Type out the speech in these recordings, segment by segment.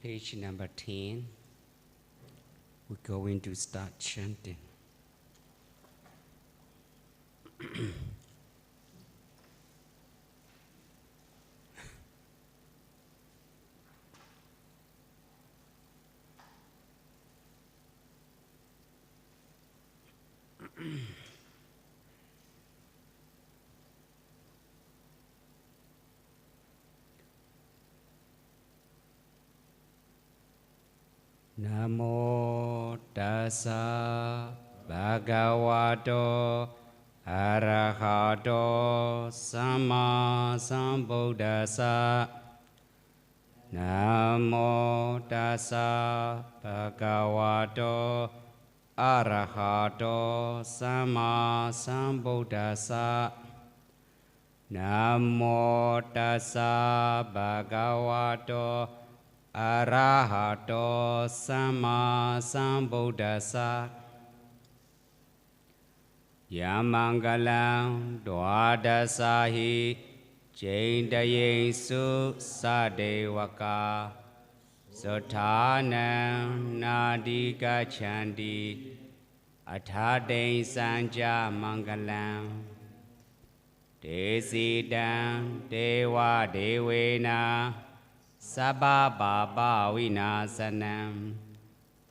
Page number 10. We're going to start chanting. Namo tassa bhagavato arahato samma sambuddhassa. Namo tassa bhagavato arahato samma sambuddhassa. Namo tassa bhagavato arahato samma sambuddhassa. Yamangalam dwadasahi jaindayesu sadevaka suthanam nadika chandi athadin sanja mangalam desidam dewa devena sabba baba vinasanam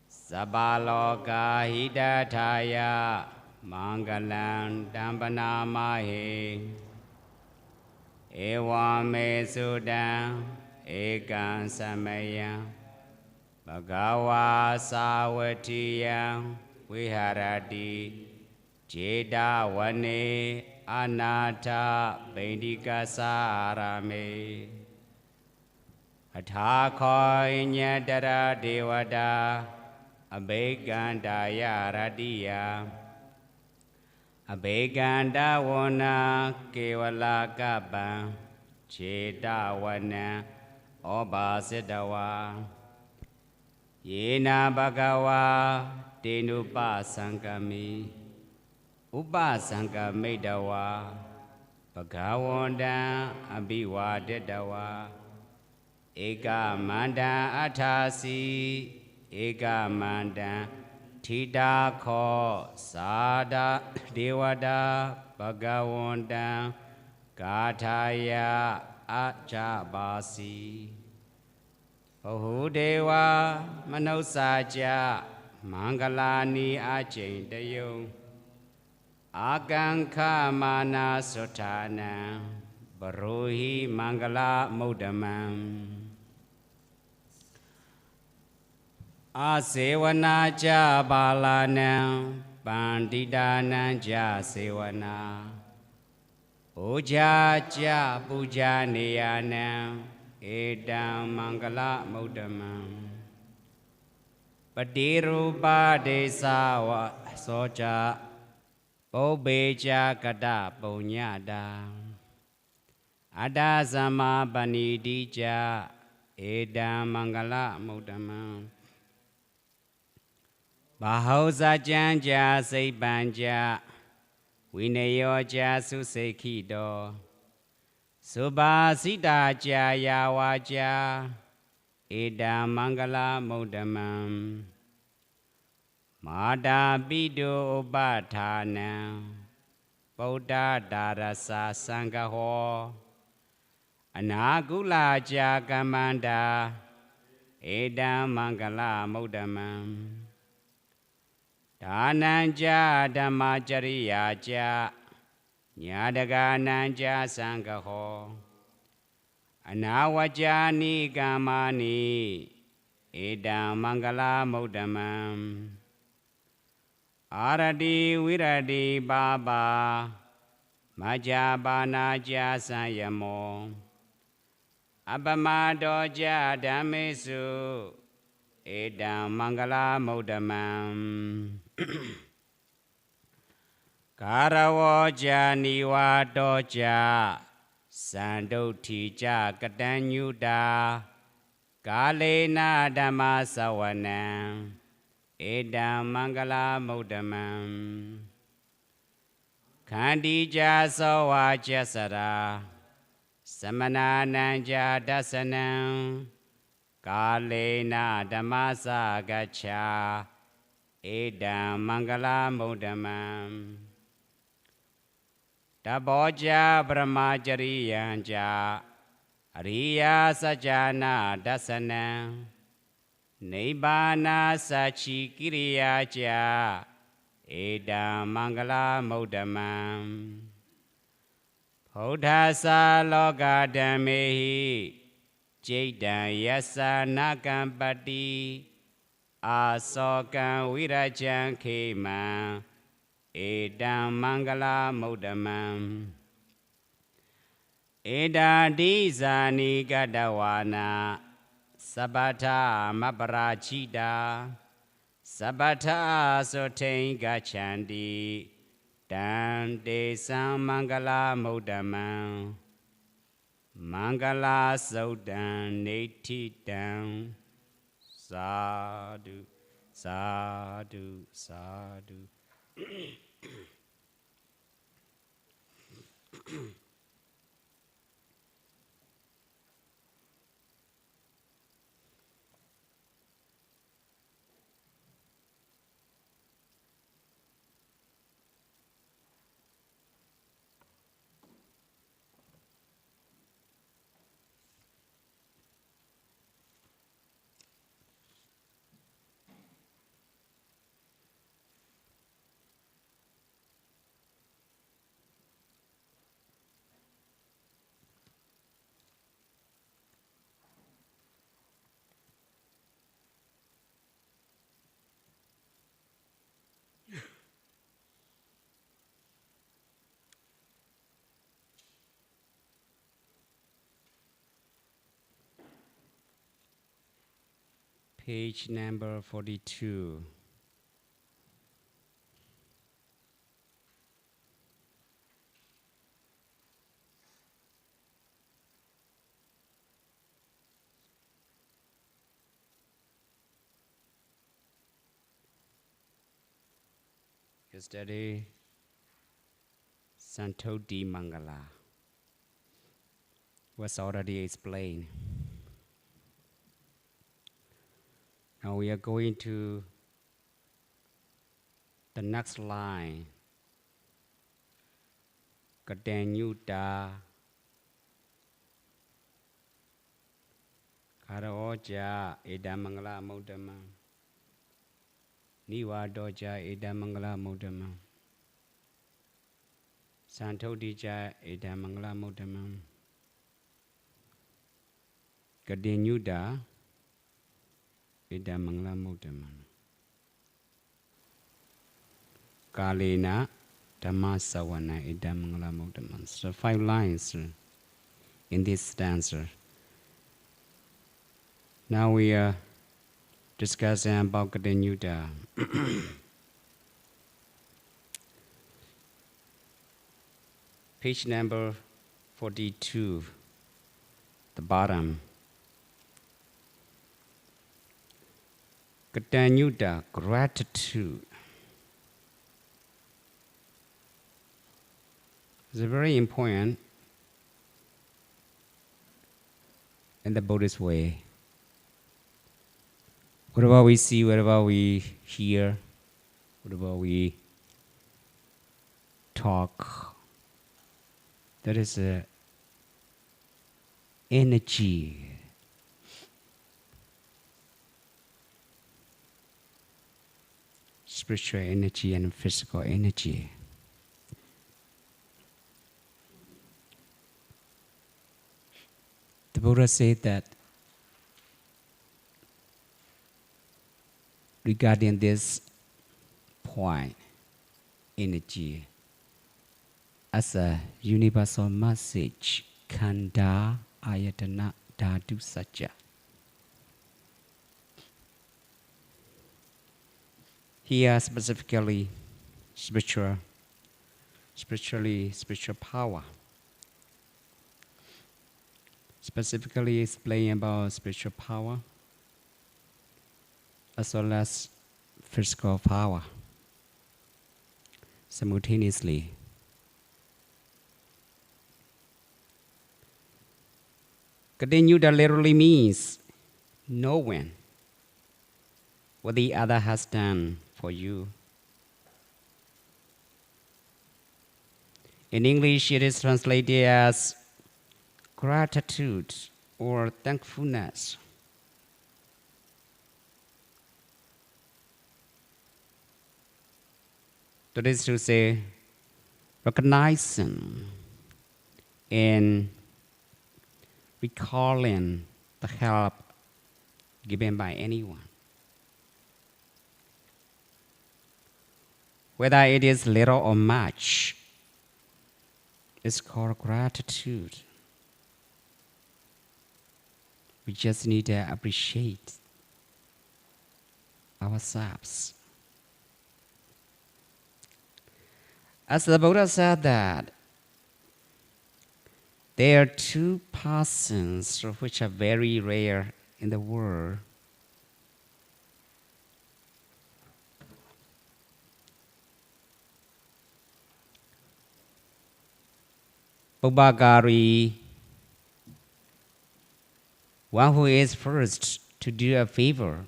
sabba loka hidathaya mangalam dampanamahe evam me sudam ekam samayam bhagava savatiyam viharati jeda vane anatha bindika sarame athakhoy nyatara devata abhegandaya radiya abheganda vana kevala kappam jeda vana obasitawa yena bhagava tenupasankami upasankamitawa bhagavanda abhivaditawa eka manda athasi eka manda thita kho sada devada bhagavanda gathaya achabasi Bahudeva manausaja mangalani ajaintayo agankha mana sutthana barohi mangala muddamam asevana ja balanam panditanam ja sevana puja ja puja niyanam edam mangala muddamam patirupa desava soja Pobeja kata punyada ada sama panidija edam mangala muddamam bahausa janja seibanja vinayo ja susekhido subhasita jaya waja edam mangala muddamam Mada bidu upathana Buddha darasa sanggaho Anagula jagamanda Edam mangala muddamam Dhananja dhammacariyaja Nyadagananja sanggaho Anawajani gamani Edam mangala muddamam Aradi wiradi baba Majabana jasayamo Abamado jadamesu Edam mangala muddamam Karawo janiwa doja Sandoti ja katanyuda Kalena dhamma savanam Edam mangala muddamam Khandija sawa jasara Samana nanja dasanam Kalena Dhammasa Gacha Edam Mangala Modamam Daboja Brahmachariyanja Ariya Sajana Dasana Nibbana Sachi Kiriyaja Edam Mangala Modamam Bodhasa Loka Dhammehi Jaitan Yasa Nakampati Asokan Virajan Khema Edam Mangala Modamam Eda Dizani Gadawana Sabata Maparachita Sabata Sotain Gachandi Dante Sam Mangala Modamam Mangala Sodan Neti down Sadhu Sadhu Sadhu. Page number 42. Yesterday, Santoti Mangala was already explained. Now we are going to the next line. Kadanyuta Karaoja Edamangala Modama Niwa Doja Edamangala Modama Santodija Edamangala Modama Kadanyuta Edamangala Modama Kalena Dhammasawana Edamangala Modama. So 5 lines in this stanza. Now we are discussing about Kadanyuta. Page number 42, the bottom. Kadanyuta, gratitude. It's very important in the Buddhist way. Whatever we see, whatever we hear, whatever we talk, there is a energy. Spiritual energy and physical energy. The Buddha said that regarding this point, energy, as a universal message, Khandha Ayatana Dhatu Satya. Here specifically spiritual power. Specifically explain about spiritual power as well as physical power simultaneously. Kadanyuta literally means knowing what the other has done for you. In English, it is translated as gratitude or thankfulness. That is to say, recognizing and recalling the help given by anyone. Whether it is little or much, it's called gratitude. We just need to appreciate ourselves. As the Buddha said that there are two persons which are very rare in the world. Upakari, one who is first to do a favor,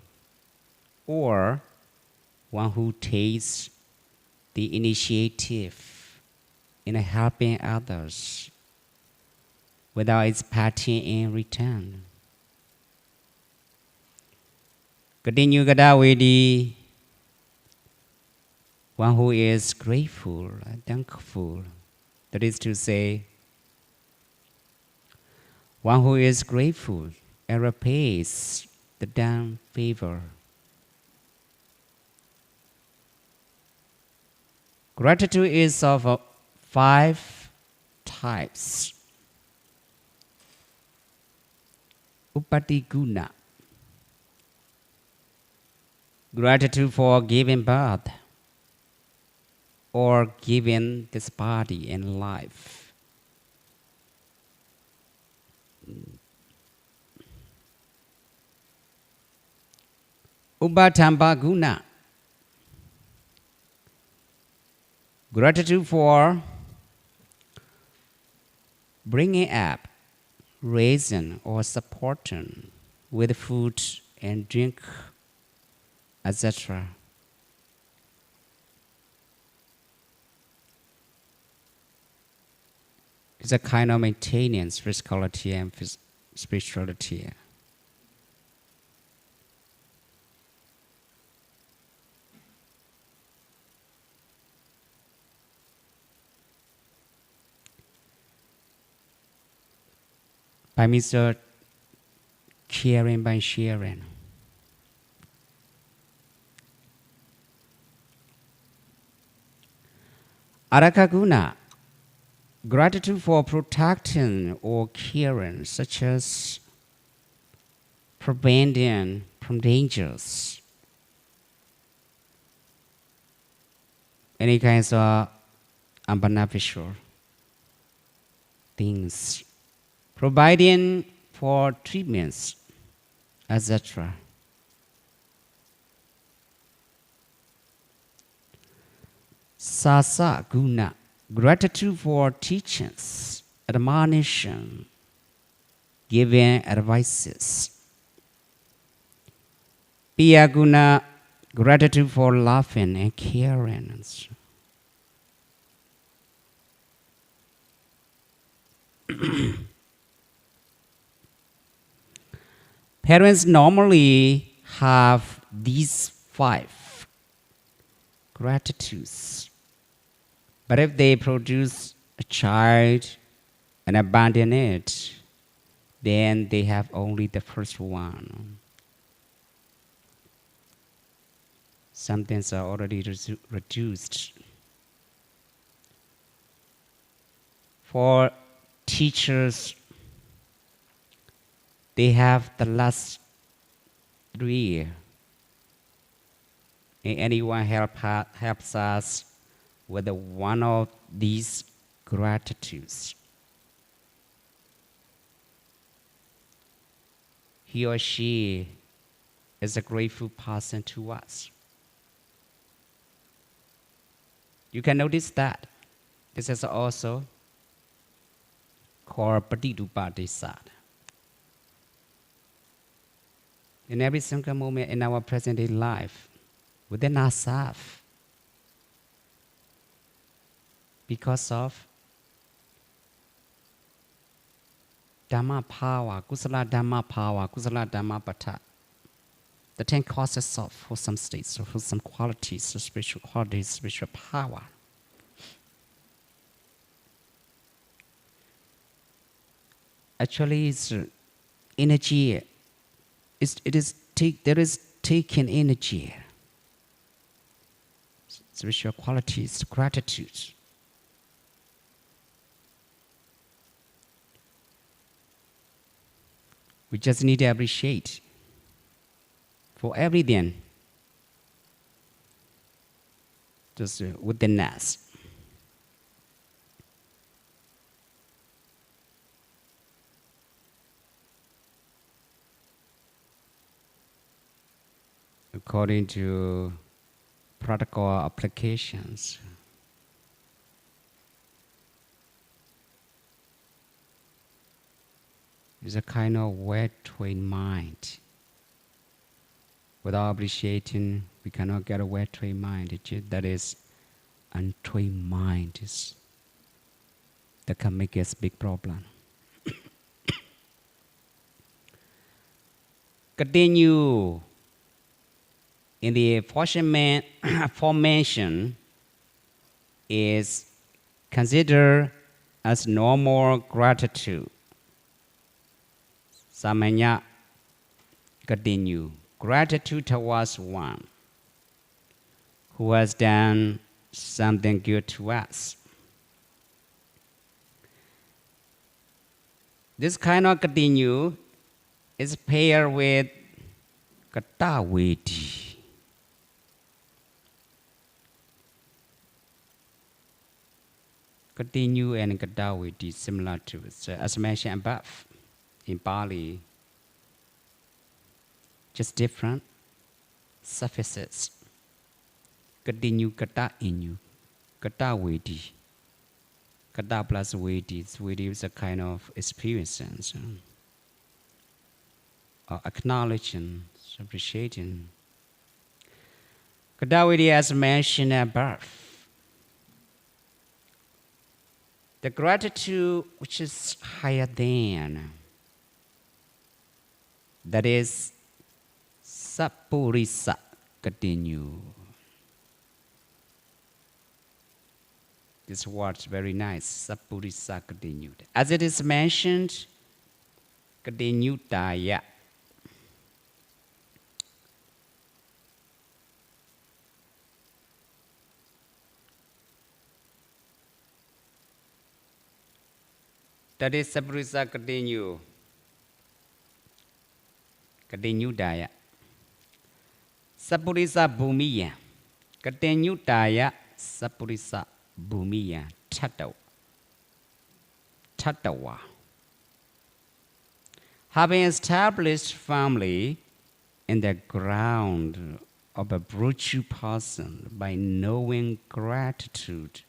or one who takes the initiative in helping others without expecting in return. Continue Gadawedi, one who is grateful and thankful. That is to say, one who is grateful and repays the done favor. Gratitude is of 5 types. Upatiguna, gratitude for giving birth or giving this body and life. Upatambaguna, gratitude for bringing up, raising, or supporting with food and drink, etc. It's a kind of maintenance, physicality and spirituality. By Mr. Caring by sharing. Arakaguna, gratitude for protecting or caring, such as preventing from dangers, any kinds of unbeneficial things, providing for treatments, etc. Sasa guna, gratitude for teachings, admonition, giving advices. Piyaguna, gratitude for laughing and caring. Parents normally have these 5 gratitudes. But if they produce a child and abandon it, then they have only the first one. Some things are already reduced. For teachers, they have the last 3. And anyone helps us with one of these gratitudes, he or she is a grateful person to us. You can notice that this is also called Patidupadesat. in every single moment in our present day life, within ourselves, because of Dhamma power, Kusala Dhamma power, Kusala Dhamma Pata, the 10 causes of wholesome states, or wholesome qualities, spiritual qualities, spiritual power. Actually, it's energy. There is taken energy, spiritual qualities, gratitude. We just need to appreciate for everything just within us. According to practical applications, it's a kind of well-trained mind. Without appreciating, we cannot get a well-trained mind. That is, untrained mind that can make us big problem. Continue in the aforementioned is considered as normal gratitude. Samanya continue. Gratitude towards one who has done something good to us. This kind of continue is paired with katawedi. Continue and katawedi similar to it. So as mentioned above, in Pali, just different suffixes. Continue kata inu, kata wedi. Kata plus wedi. Wedi is a kind of experience, acknowledging, appreciating. Kata wedi as mentioned above. The gratitude which is higher than, that is Sappurisa continue. This word's very nice, Sappurisa continued. As it is mentioned, continue daya. That is Sappurisa continue. Continue daya. Sappurisa bhumiya. Continue daya. Sappurisa bhumiya. Tattawa. Having established firmly in the ground of a virtue person by knowing gratitude.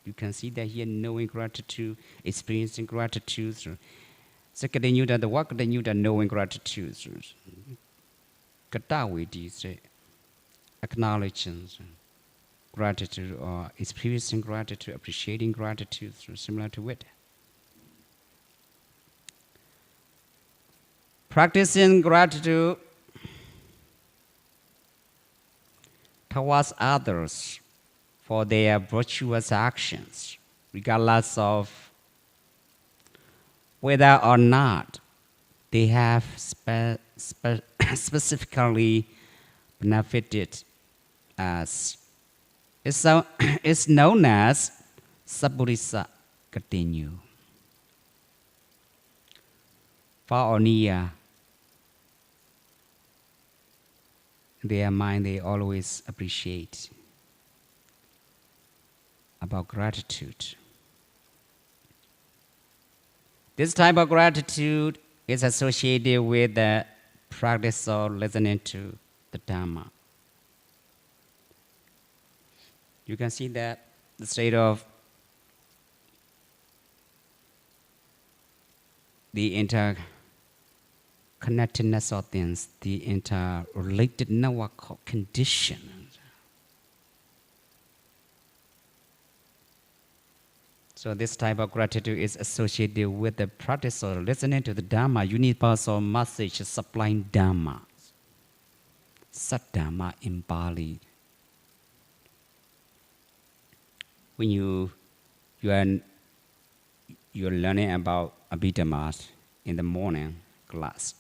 You can see that here, knowing gratitude, experiencing gratitude. So continue that the work continue that knowing gratitude. Katawedi say acknowledging gratitude or experiencing gratitude, appreciating gratitude, similar to it. Practicing gratitude towards others for their virtuous actions, regardless of whether or not they have specifically benefited us. It's known as Sappurisa continue. Far or near, their mind they always appreciate about gratitude. This type of gratitude is associated with the practice of listening to the Dhamma. You can see that the state of the connectedness of things, the interrelated network of conditions. So this type of gratitude is associated with the practice of listening to the Dharma, universal message supplying Dharma, Sat Dharma in Bali. When you're learning about Abhidhamma in the morning class,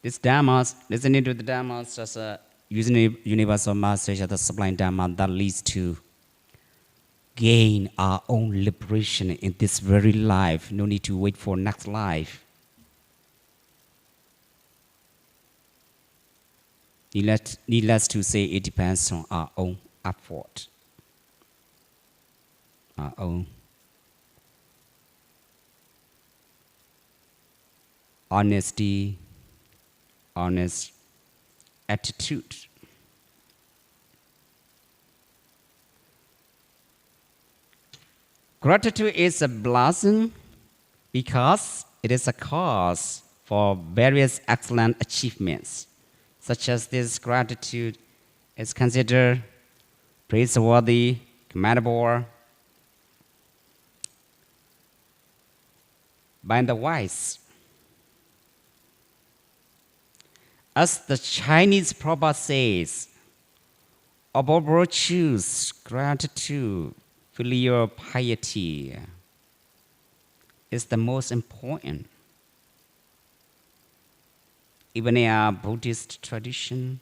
this Dharma, listening to the Dharma, just using a universal message of the sublime Dharma that leads to gain our own liberation in this very life. No need to wait for next life. Needless to say, it depends on our own effort, our own honesty, honest attitude. Gratitude is a blessing because it is a cause for various excellent achievements, such as this gratitude is considered praiseworthy, commendable by the wise. As the Chinese proverb says, about virtues, gratitude, filial piety is the most important. Even in our Buddhist tradition,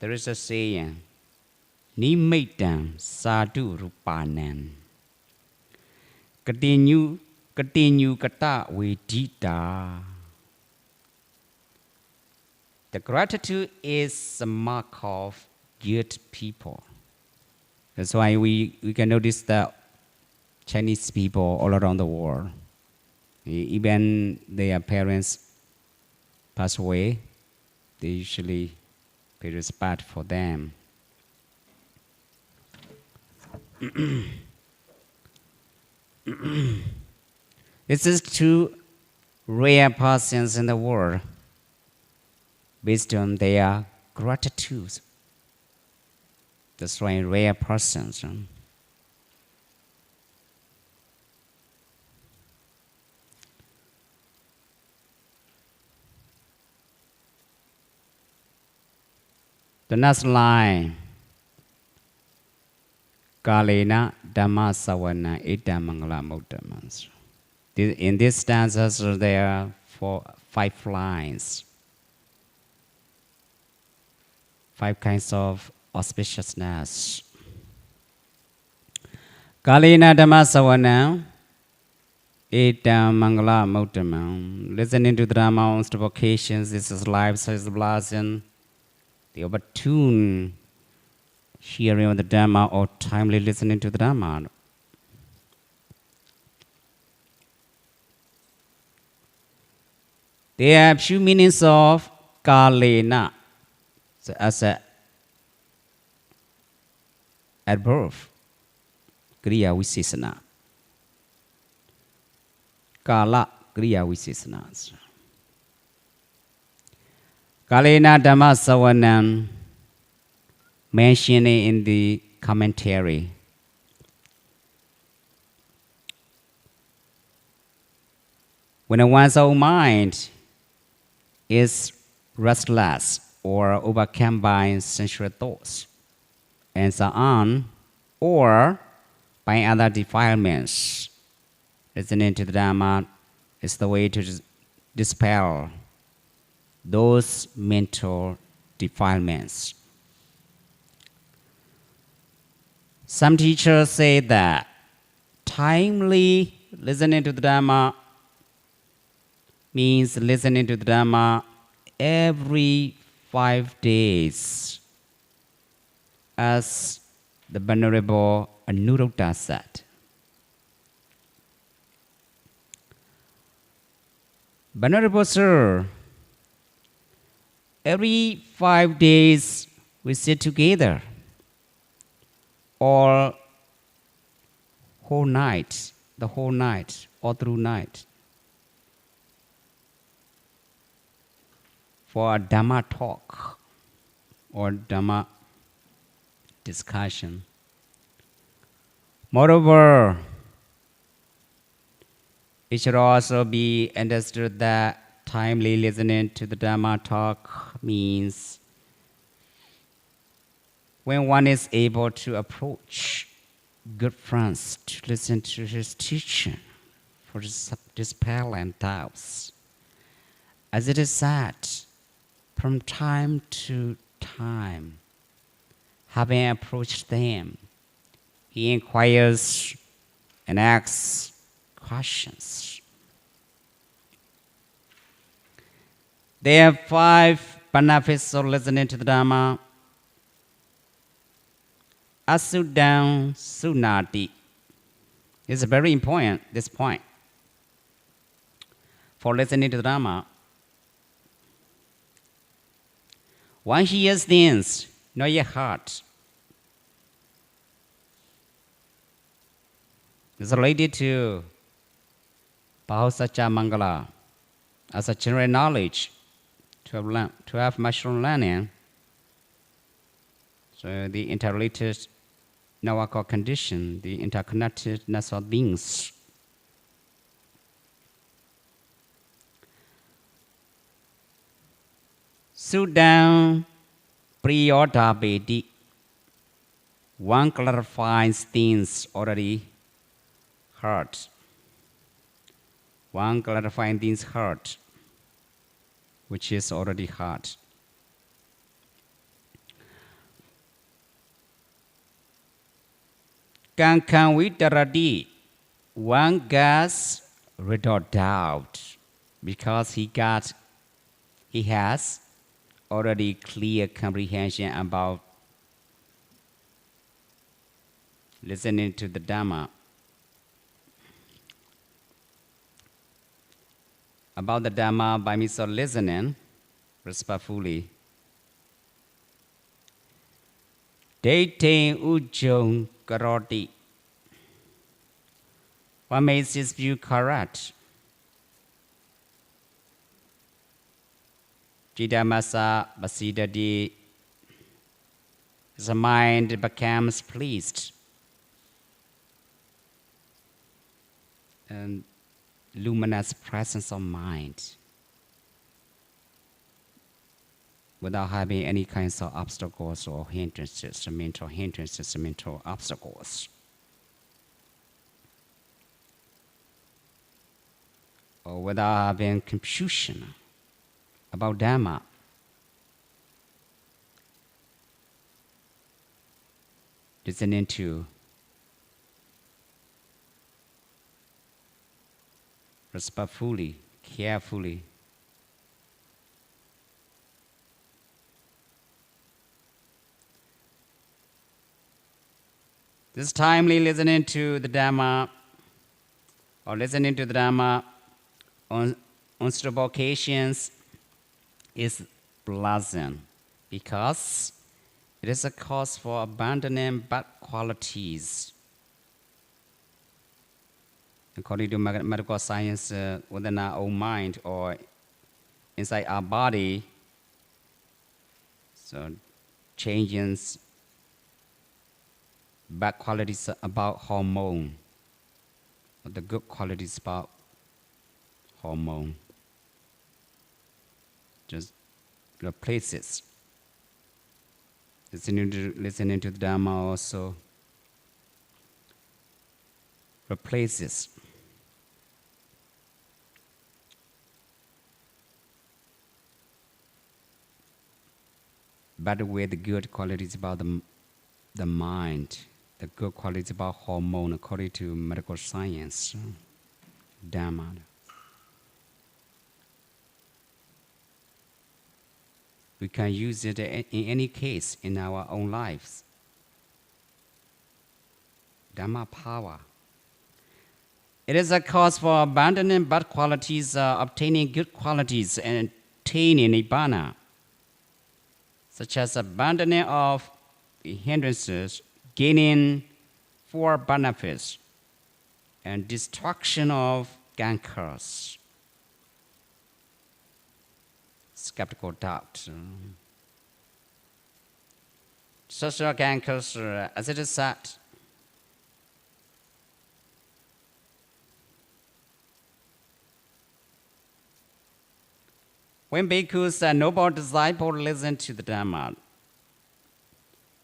there is a saying, Nimaitam sadhu rupanam. Continue kata vedita. The gratitude is a mark of good people. That's why we can notice that Chinese people all around the world, even their parents pass away, they usually pay respect for them. This is two rare persons in the world based on their gratitude. That's why rare persons. The next line, Kalena Dhamma Savana Ita Mangala Muddamas. In these stanzas, there are 5 lines, 5 kinds of auspiciousness. Kalena Dhamma Savana Ita Mangala Muddamas. Listening to the Dhamma on multiple occasions, this is life, such as blessing. The opportune hearing of the Dhamma or timely listening to the Dhamma. There are few meanings of kalena, so as a adverb, kriya visesana. Kala kriya visesana. Kalena Dhamma Savanam, mentioned in the commentary. When one's own mind is restless or overcome by sensual thoughts, and so on, or by other defilements, listening to the Dhamma is the way to dispel those mental defilements. Some teachers say that timely listening to the Dhamma means listening to the Dhamma every 5 days, as the Venerable Anuruddha said. Venerable Sir, every 5 days we sit together, or whole night, the whole night, all through night, for a Dhamma talk or Dhamma discussion. Moreover, it should also be understood that timely listening to the Dhamma talk means when one is able to approach good friends to listen to his teaching for dispelling doubts. As it is said, from time to time, having approached them, he inquires and asks questions. There are 5 benefits of listening to the Dhamma. Asudang Sunati. It's very important, this point. For listening to the Dhamma, one hears things, not your heart. It's related to Bahusacca Mangala as a general knowledge to have mushroom learning. So the interrelated network of condition, the interconnectedness of beings. Sutta Priyodabedi. One clarifies things already heard. One clarifying things heard, which is already heard. Kankan Vitaradi. One gets rid of doubt because he has already clear comprehension about listening to the Dhamma. About the Dhamma by means of listening respectfully. Dating Ujjong Karoti. What makes this view correct? Jidamasa Basidadi. The mind becomes pleased and luminous presence of mind without having any kinds of obstacles or hindrances, mental obstacles. Or without having confusion about Dhamma. Listening to respectfully, carefully. This timely listening to the Dhamma or listening to the Dhamma on suitable occasions is pleasant because it is a cause for abandoning bad qualities. According to medical science, within our own mind or inside our body, so changes bad qualities about hormone, or the good qualities about hormone. Just replaces. Listening to the Dhamma also replaces bad with the good qualities about the mind, the good qualities about hormone according to medical science, Dhamma. We can use it in any case in our own lives. Dhamma power. It is a cause for abandoning bad qualities, obtaining good qualities, and attaining nibbana, such as abandoning of the hindrances, gaining 4 benefits and destruction of cankers, skeptical doubt. Social cankers, as it is said, when bhikkhus and noble disciples listen to the Dhamma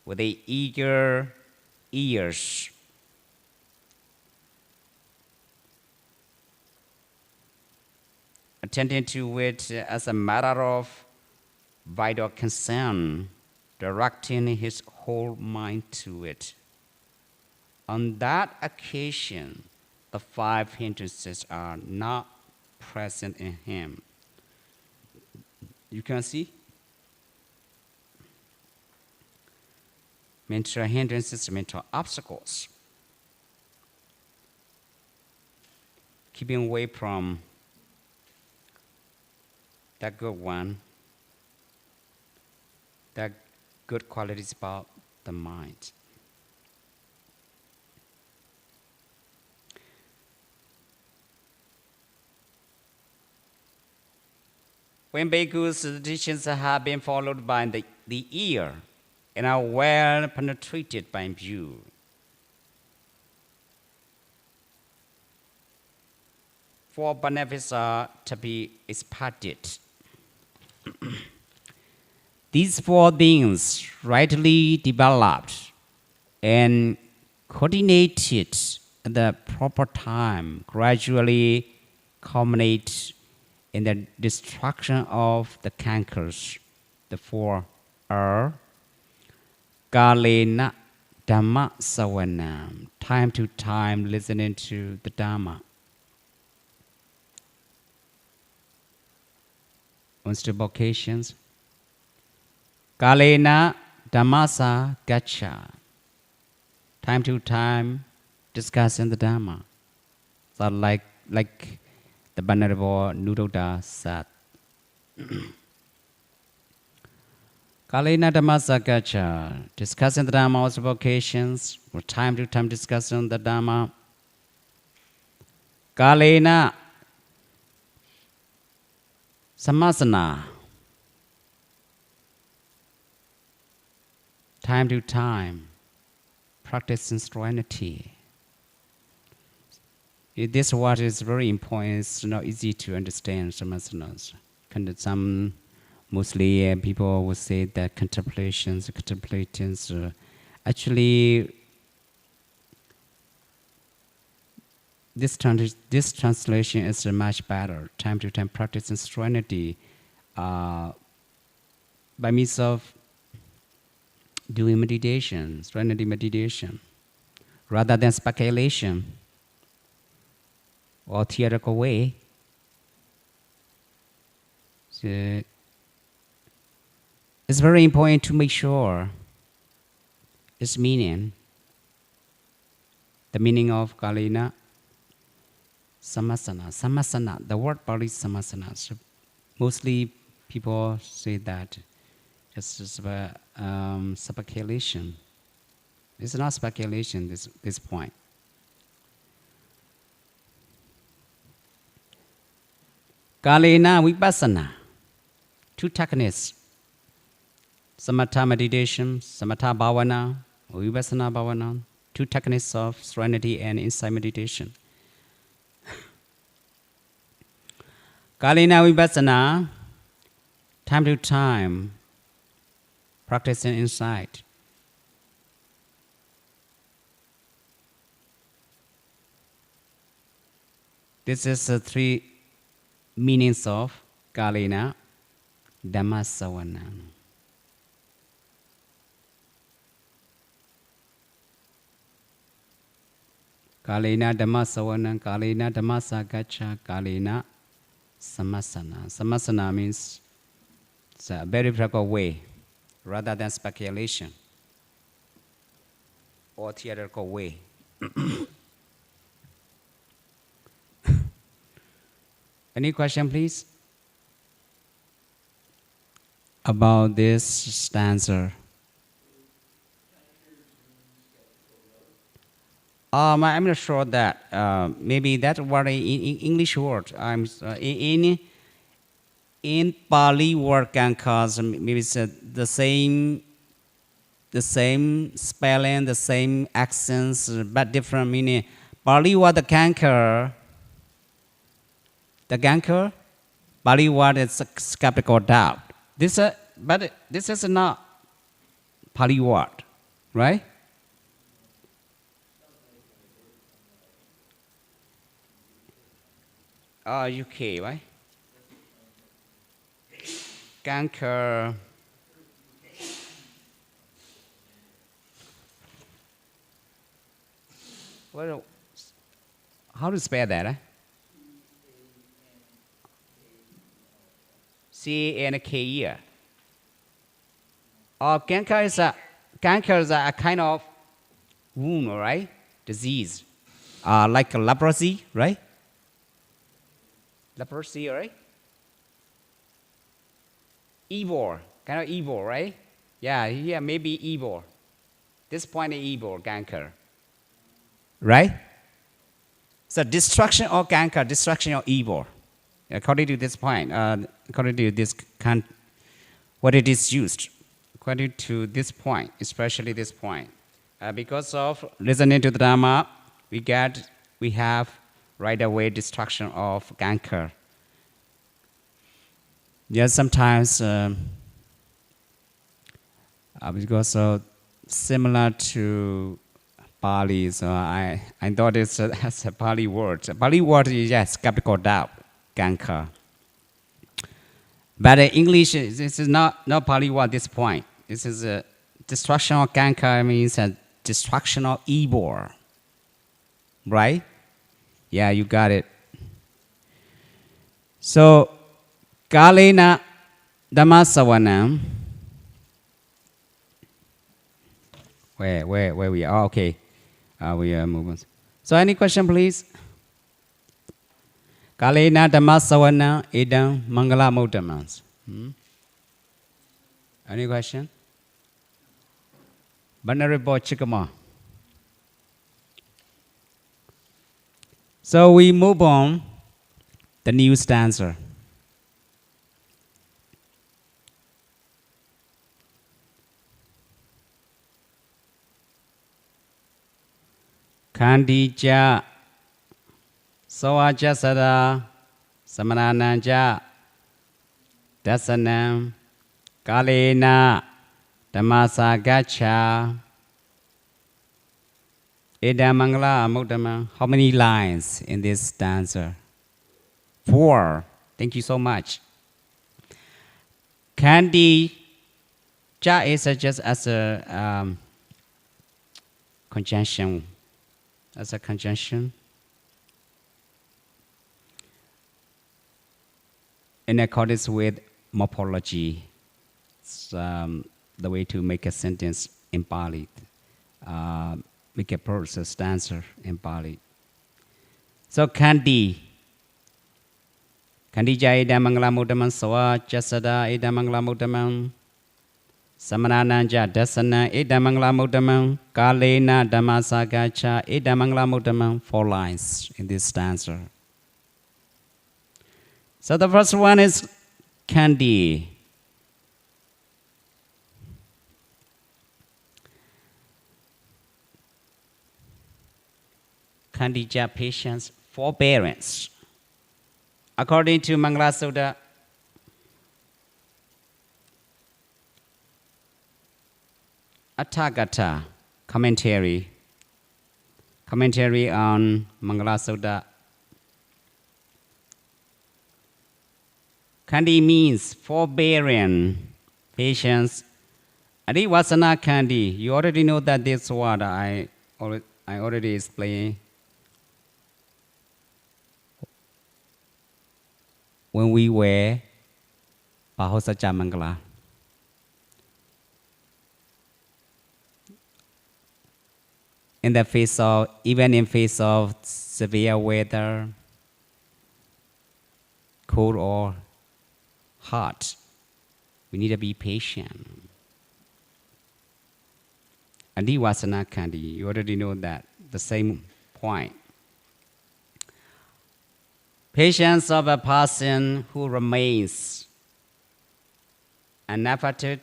with the eager ears, attending to it as a matter of vital concern, directing his whole mind to it. On that occasion, the five hindrances are not present in him. You can see mental hindrances, mental obstacles, keeping away from that good one, that good qualities about the mind. When bhikkhus' teachings have been followed by the ear and are well penetrated by view, four benefits are to be expected. These four things, rightly developed and coordinated at the proper time, gradually culminate in the destruction of the cankers. The four are Kalena Dhamma Savanam, time to time listening to the Dhamma. On stable occasions, Kalena Dhammasa Gacha, time to time discussing the Dhamma. So like the Venerable Nuruddha said. Kalena Dhammasa Gacha, discussing the Dhamma on several occasions, or time to time discussing the Dhamma. Kalena Samasana, time to time practicing serenity. This word is very important. It's not easy to understand samasanas. Some mostly people would say that contemplations. Actually, this translation is much better. Time to time practicing serenity by means of doing meditation, serenity meditation, rather than speculation or theoretical way. So it's very important to make sure its meaning, the meaning of Kalena Samasana. Samasana, the word Pali Samasana. So mostly people say that it's just speculation. It's not speculation, this point. Kalena Vipassana, two techniques. Samatha meditation, Samatha Bhavana, Vipassana Bhavana, two techniques of serenity and insight meditation. Kalena Vipassana, time to time, practicing insight. This is the three meanings of Kalena Dhamma Savana. Kalena Dhamma Savana, Kalena Dhamma Sagacha, Kalena Samasana. Samasana means it's a very practical way rather than speculation or theoretical way. Any question, please? About this stanza. I'm not sure that maybe that word in English word. In Pali word kankas maybe it's the same spelling, the same accents, but different meaning. Pali word the canker, the canker. Pali word is skeptical doubt. But this is not Pali word, right? UK, right? Canker. Well, how to spell that? C-A-N-K-E. Canker is a kind of wound, right? Disease, like leprosy, right? Leprosy, right? Evil, kind of evil, right? Yeah, maybe evil. This point is evil, canker, right? So destruction or canker, destruction or evil. According to this point, according to this what it is used, according to this point, especially this point, because of listening to the Dharma, we have right away destruction of canker. Yes, sometimes because similar to Pali, so I thought it's as a Pali word. Pali word is yes, skeptical doubt, canker. But in English, this is not Pali word at this point. This is a destruction of canker means a destruction of evil, right? Yeah, you got it. So, Kalena Dhammasavanam. Where we are? Okay, we are moving. So, any question, please? Kalena Dhammasavanam idam Mangala Mudamans. Any question? Venerable Chikama. So we move on the new stanza. Kandija Sawajasada Samanananja Dasanam Kalena Dhammasagacha Idamangala Mudama. How many lines in this stanza? 4. Thank you so much. Kandi Ja is just as a conjunction. As a conjunction. In accordance with morphology, it's the way to make a sentence in Pali, make a prose stanza in Pali. So Kandi Jai Idamangala Mudamam Sawa Jasada Idamangala Mudamam Samanananja Dasana Idamangala Mudamam Kalena Dhammasagacha Idamangala Mudamam. 4 lines in this stanza. So the first one is Kandi. Kandija, patience, forbearance. According to Mangala Sutta, Atthagata, commentary on Mangala Sutta. Kandi means forbearance, patience. Adivasana Kandi. You already know that this word I already explained. When we were Pahosacha Mangala. Even in face of severe weather, cold or hot, we need to be patient. Adivasana Kandi, you already know that the same point. Patience of a person who remains unaffected,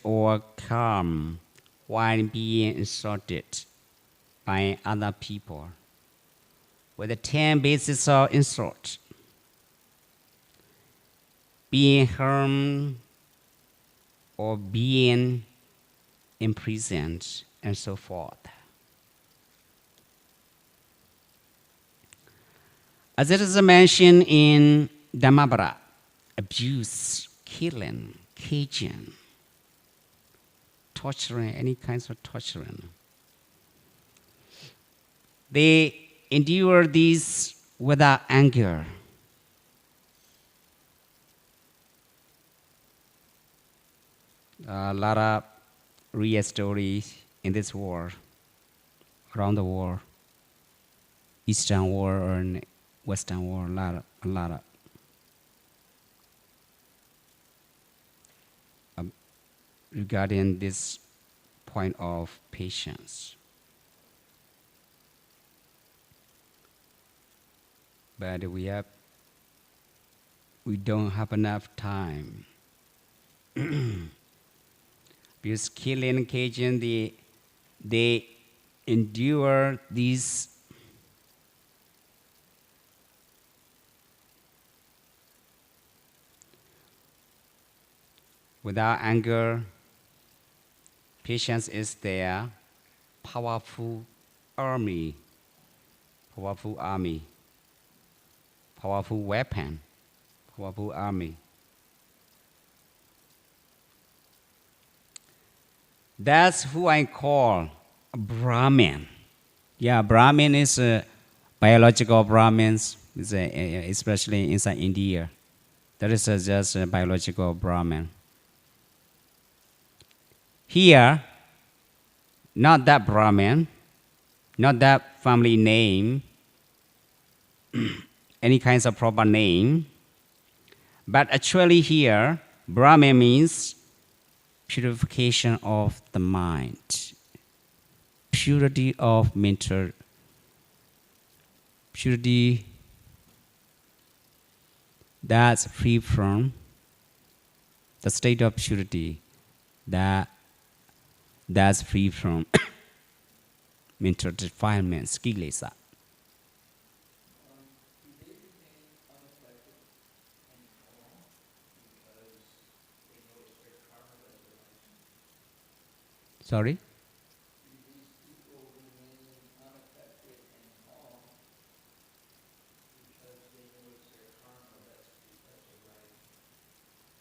or calm while being insulted by other people with the 10 bases of insult, being harmed or being imprisoned, and so forth. As it is mentioned in Dhammapara, abuse, killing, caging, torturing, any kinds of torturing. They endure these without anger. A lot of real stories in this war, around the war, Eastern war and Western war, a lot of. Regarding this point of patience. But we don't have enough time. Because killing, caging, they endure these without anger. Patience is their powerful army, powerful weapon, powerful army. That's who I call a Brahmin. Yeah, Brahmin is biological Brahmins, especially inside India. That is just a biological Brahmin. Here, not that Brahmin, not that family name, any kinds of proper name, but actually here, Brahmin means purification of the mind, purity of mental, purity that's free from the state of purity that's free from mental defilements, kilesa. Sorry?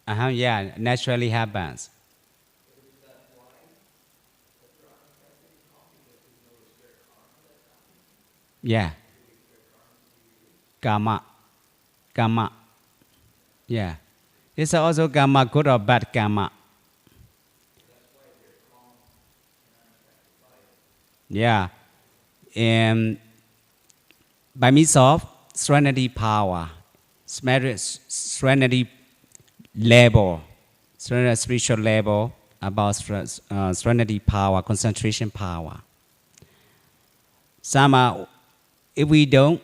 Yeah, naturally happens. Yeah. Karma. Yeah. It's also karma, good or bad karma. Yeah. And by means of serenity power, serenity level, spiritual level, about serenity power, concentration power. If we don't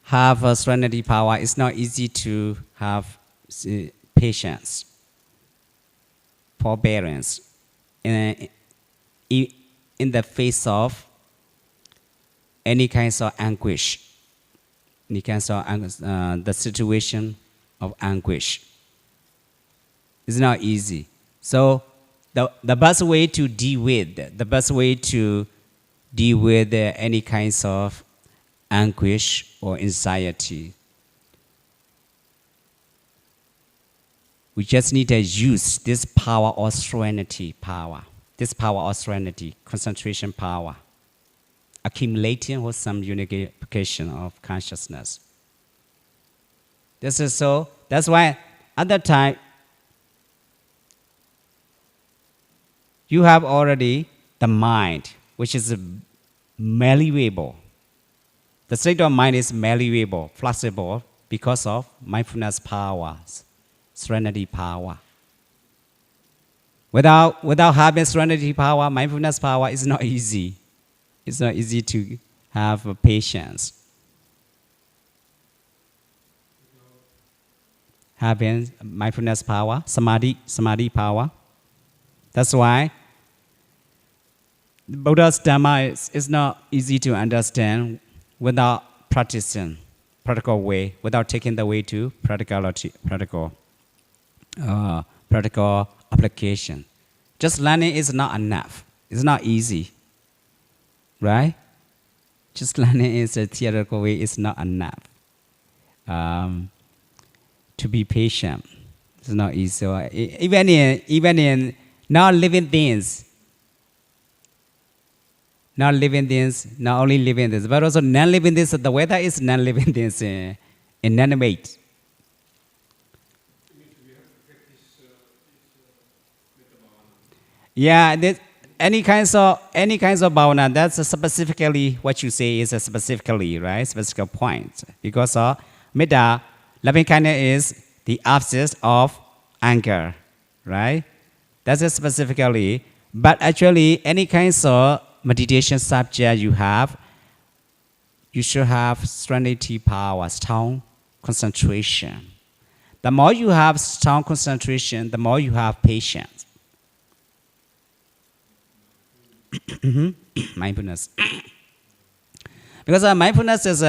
have serenity power, it's not easy to have patience, forbearance in the face of any kinds of anguish, any kinds of the situation of anguish. It's not easy. So the best way to deal with any kinds of anguish or anxiety, we just need to use this power or serenity power, concentration power, accumulating with some unification of consciousness. This is so. That's why at that time you have already the mind, which is malleable. The state of mind is malleable, flexible, because of mindfulness power, serenity power. Without having serenity power, mindfulness power, it's not easy. It's not easy to have patience. Having mindfulness power, samadhi power. That's why Buddha's Dhamma is not easy to understand without practicing practical way, without taking the way to practical application. Just learning is not enough. It's not easy, right? Just learning is a theoretical way is not enough. To be patient, it's not easy. So even in non-living things, not only living things, but also non-living things. The weather is non-living things, inanimate. Yeah, any kinds of bhavana. That's specifically what you say is a specifically right, specific point. Because metta, loving kindness is the opposite of anger, right? That's it specifically. But actually, any kinds of meditation subject you should have serenity power, strong concentration. The more you have strong concentration, the more you have patience. Mindfulness. Because mindfulness is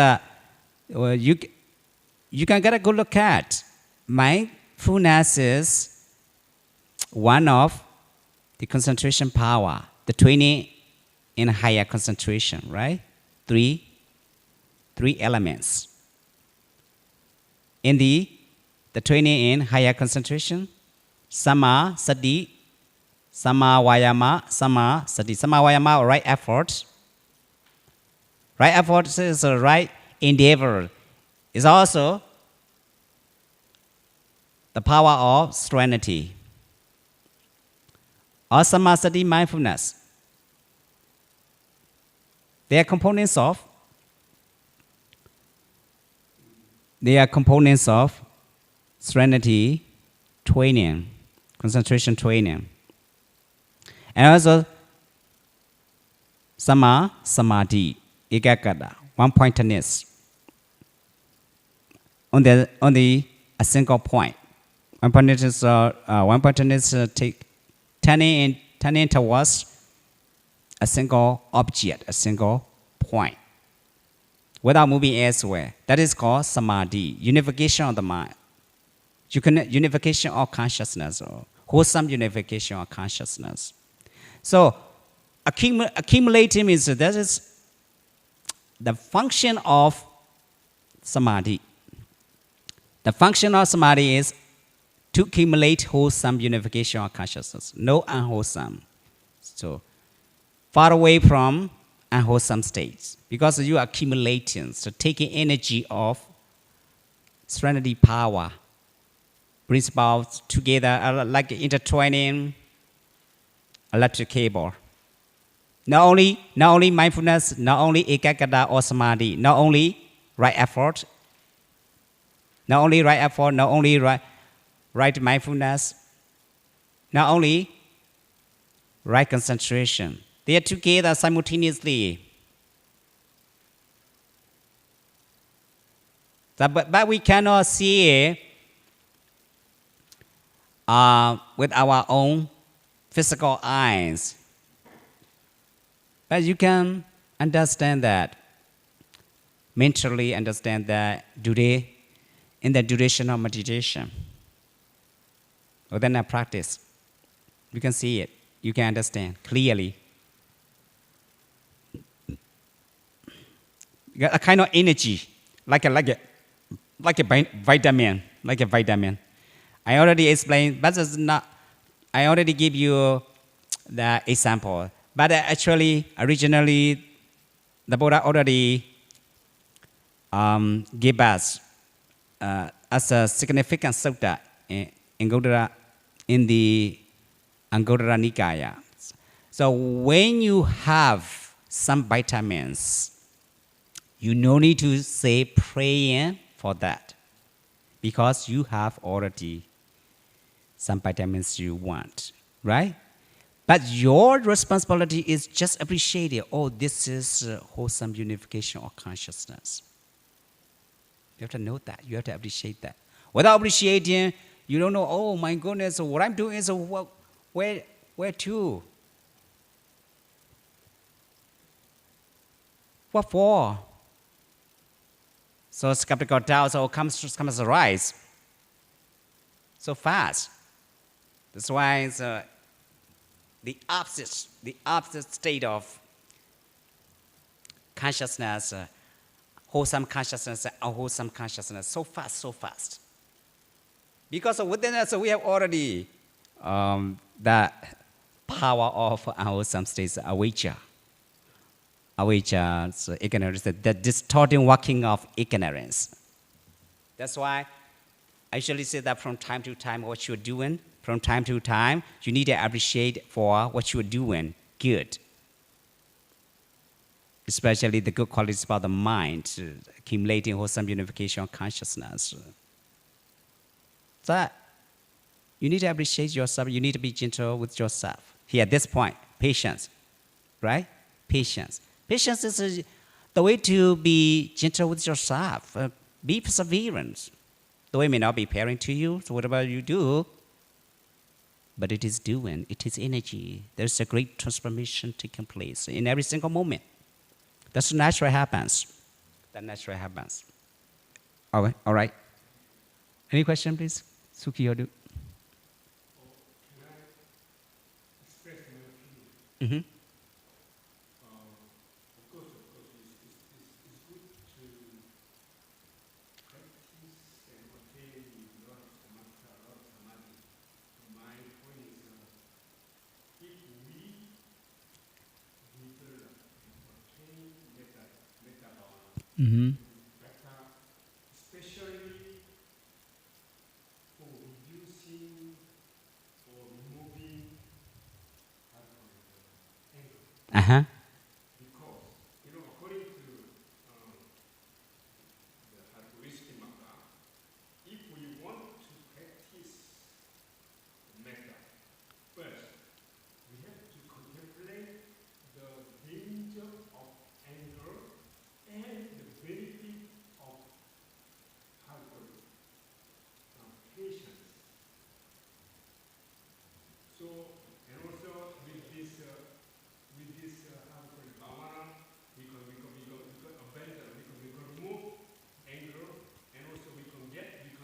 you can get a good look at. Mindfulness is one of the concentration power, the training in higher concentration, right? Three elements. In the training in higher concentration, Sama, Sati, Sama Vayama, Sama Sati. Sama Vayama, right effort. Right effort is a right endeavor. It's also the power of serenity. Or Sama Sati, mindfulness. They are components of serenity training, concentration training. And also Sama Samadhi, Ekagata, one-pointedness. On the a single point. One-pointedness take turning towards a single object, a single point, without moving elsewhere. That is called samadhi, unification of the mind. Unification of consciousness, or wholesome unification of consciousness. So, accumulating is that is the function of samadhi. The function of samadhi is to accumulate wholesome unification of consciousness, no unwholesome. So, far away from unwholesome states, because you are accumulating, so taking energy of serenity power, principles together, like intertwining electric cable. Not only mindfulness, not only ekagata or samadhi, not only right effort, not only right mindfulness, not only right concentration. They are together simultaneously. But we cannot see it with our own physical eyes. But you can understand that, mentally understand that in the duration of meditation. Within a practice, you can see it. You can understand clearly. You got a kind of energy, like a vitamin, I already explained, but it's not. I already give you the example. But actually, originally, the Buddha already gave us as a significant sutta in the Anguttara Nikaya. So when you have some vitamins, you no need to say praying for that, because you have already some vitamins you want. right? But your responsibility is just appreciating, oh, this is wholesome unification of consciousness. You have to know that. You have to appreciate that. Without appreciating, you don't know, oh my goodness, what I'm doing is where to? What for? So skeptical doubts all comes arise so fast. That's why it's, the opposite state of consciousness, wholesome consciousness, unwholesome consciousness, so fast. Because within us, we have already that power of unwholesome states, avijja. Avijja, so ignorance, the distorting working of ignorance. That's why I usually say that from time to time, what you're doing, from time to time, you need to appreciate for what you're doing good. Especially the good qualities about the mind, accumulating wholesome unification of consciousness. So you need to appreciate yourself. You need to be gentle with yourself. Here at this point, patience, right? Patience. Patience is the way to be gentle with yourself. Be perseverant. Though it may not be appearing to you, so whatever you do, but it is doing, it is energy. There's a great transformation taking place in every single moment. That's naturally happens. That naturally happens. All right. Any question, please? Suki Yodu. Can I express my opinion? Mm-hmm. Of course, it's good to practice and attain a lot of samatha, a lot of samadhi. My point is, if we develop and attain metta bhavana, Mm-hmm. better, especially for reducing or removing anger. Uh-huh. Because, according to the Hatha, if we want to practice metta, first we have to contemplate the danger of anger and the benefit of patience. So, and also with this bhavana, we can abandon, we can remove anger, and also we can gain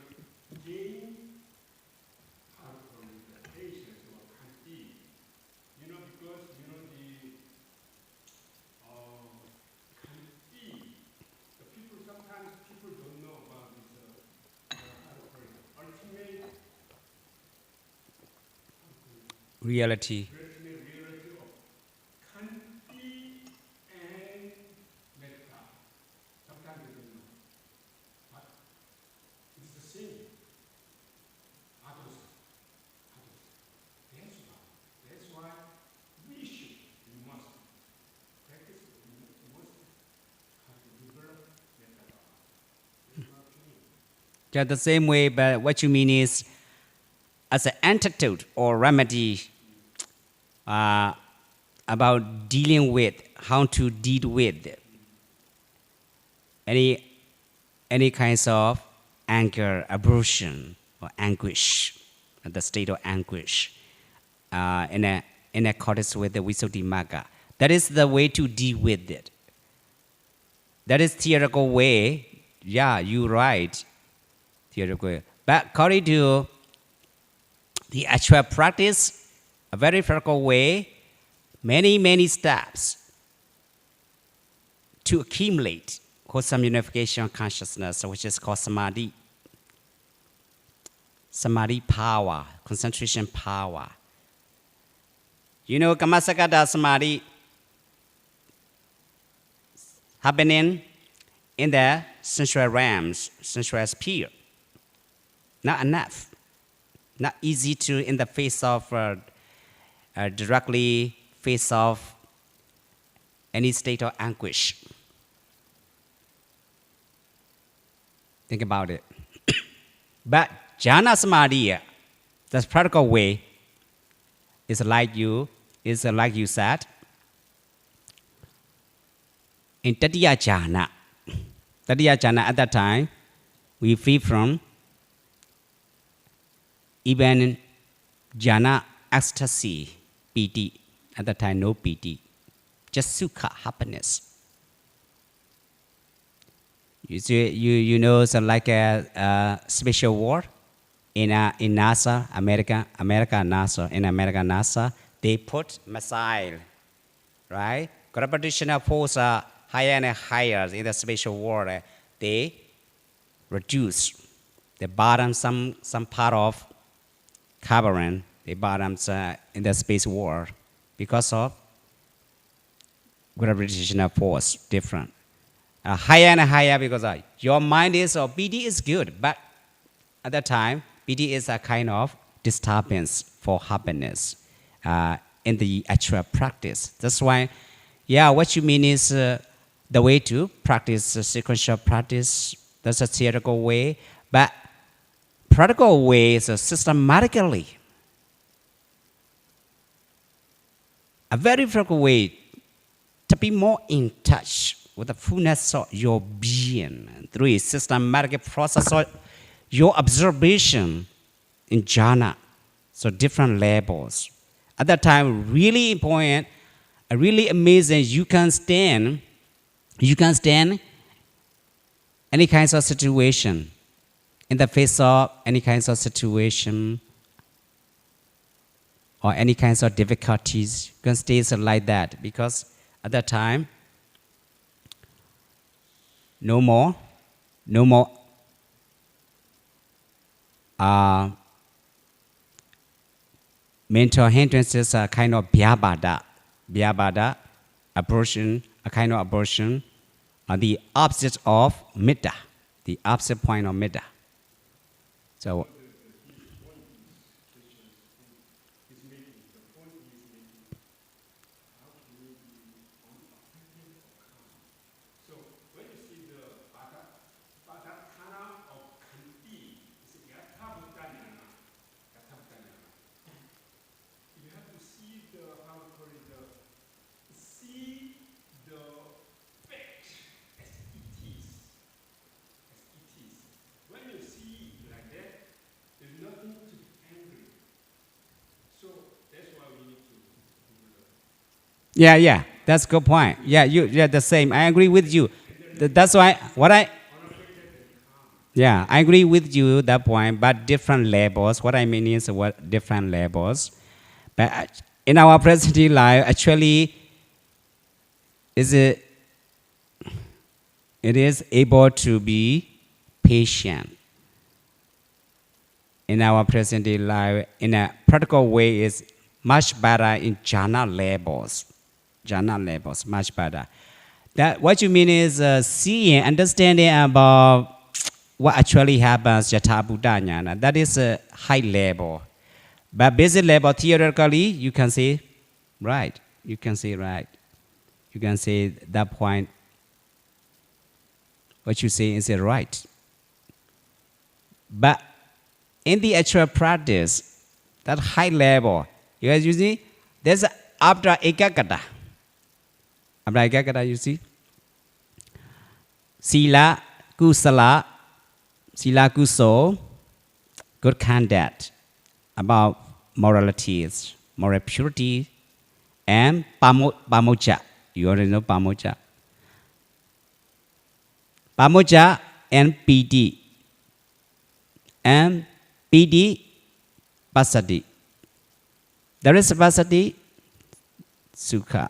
the patience or kanti. Because the kanti, sometimes people don't know about this ultimate Reality. reality of kanti and metta. Sometimes they don't know. But it's the same. Others. That's why we must practice, we must have to develop metta bhava. That's my opinion. Just the same way, but what you mean is, as an antidote or remedy about dealing with, how to deal with any kinds of anger, aversion, or anguish, the state of anguish, in accordance with the Visuddhimagga. That is the way to deal with it. That is theoretical way. Yeah, you're right. Theoretical way. But according to the actual practice, a very practical way, many steps to accumulate wholesome unification of consciousness, which is called samadhi. Samadhi power, concentration power. Kamasakata samadhi happening in the sensual realms, sensual sphere. Not enough. Not easy to, in the face of, directly face of any state of anguish. Think about it. But jhana samadhi, that's practical way, It's like you said. In Tatiya Jhana at that time, we free from even jhana ecstasy, piti. At that time, no piti, just sukha, happiness. You see, you know, so like a special war in NASA, America NASA. In America NASA, they put missile, right? Gravitational force are higher and higher in the special war. They reduce the bottom some part of covering the bottoms in the space war because of gravitational force different. Higher and higher because your mind is, or PD is good, but at that time, PD is a kind of disturbance for happiness in the actual practice. That's why, yeah, what you mean is the way to practice sequential practice. That's a theoretical way, but practical way is systematically. A very practical way to be more in touch with the fullness of your being through a systematic process of your observation in jhana. So different levels. At that time, really important, really amazing. You can stand any kinds of situation in the face of any kinds of situation or any kinds of difficulties. You can stay like that because at that time, no more mental hindrances are kind of vyabhada, abortion, a kind of abortion, are the opposite of metta, the opposite point of metta. So yeah, that's a good point. You're the same. I agree with you. That's why I agree with you that point. But different levels. What I mean is what different levels. But in our present life, actually, it is able to be patient. In our present life, in a practical way, is much better in jhana levels. Jhana levels, much better. That what you mean is seeing, understanding about what actually happens, yatha buddha jnana. That is a high level. But basic level, theoretically, you can say right. You can say right. You can say that point. What you say is right. But in the actual practice, that high level, you guys, you see, there's after ekagata. After ekagata, you see, sila, kusala, sila kuso, good conduct about moralities, moral purity, and pamoja. You already know pamoja. Pamoja and PD. And PD, pasadi. There is pasadi, sukha.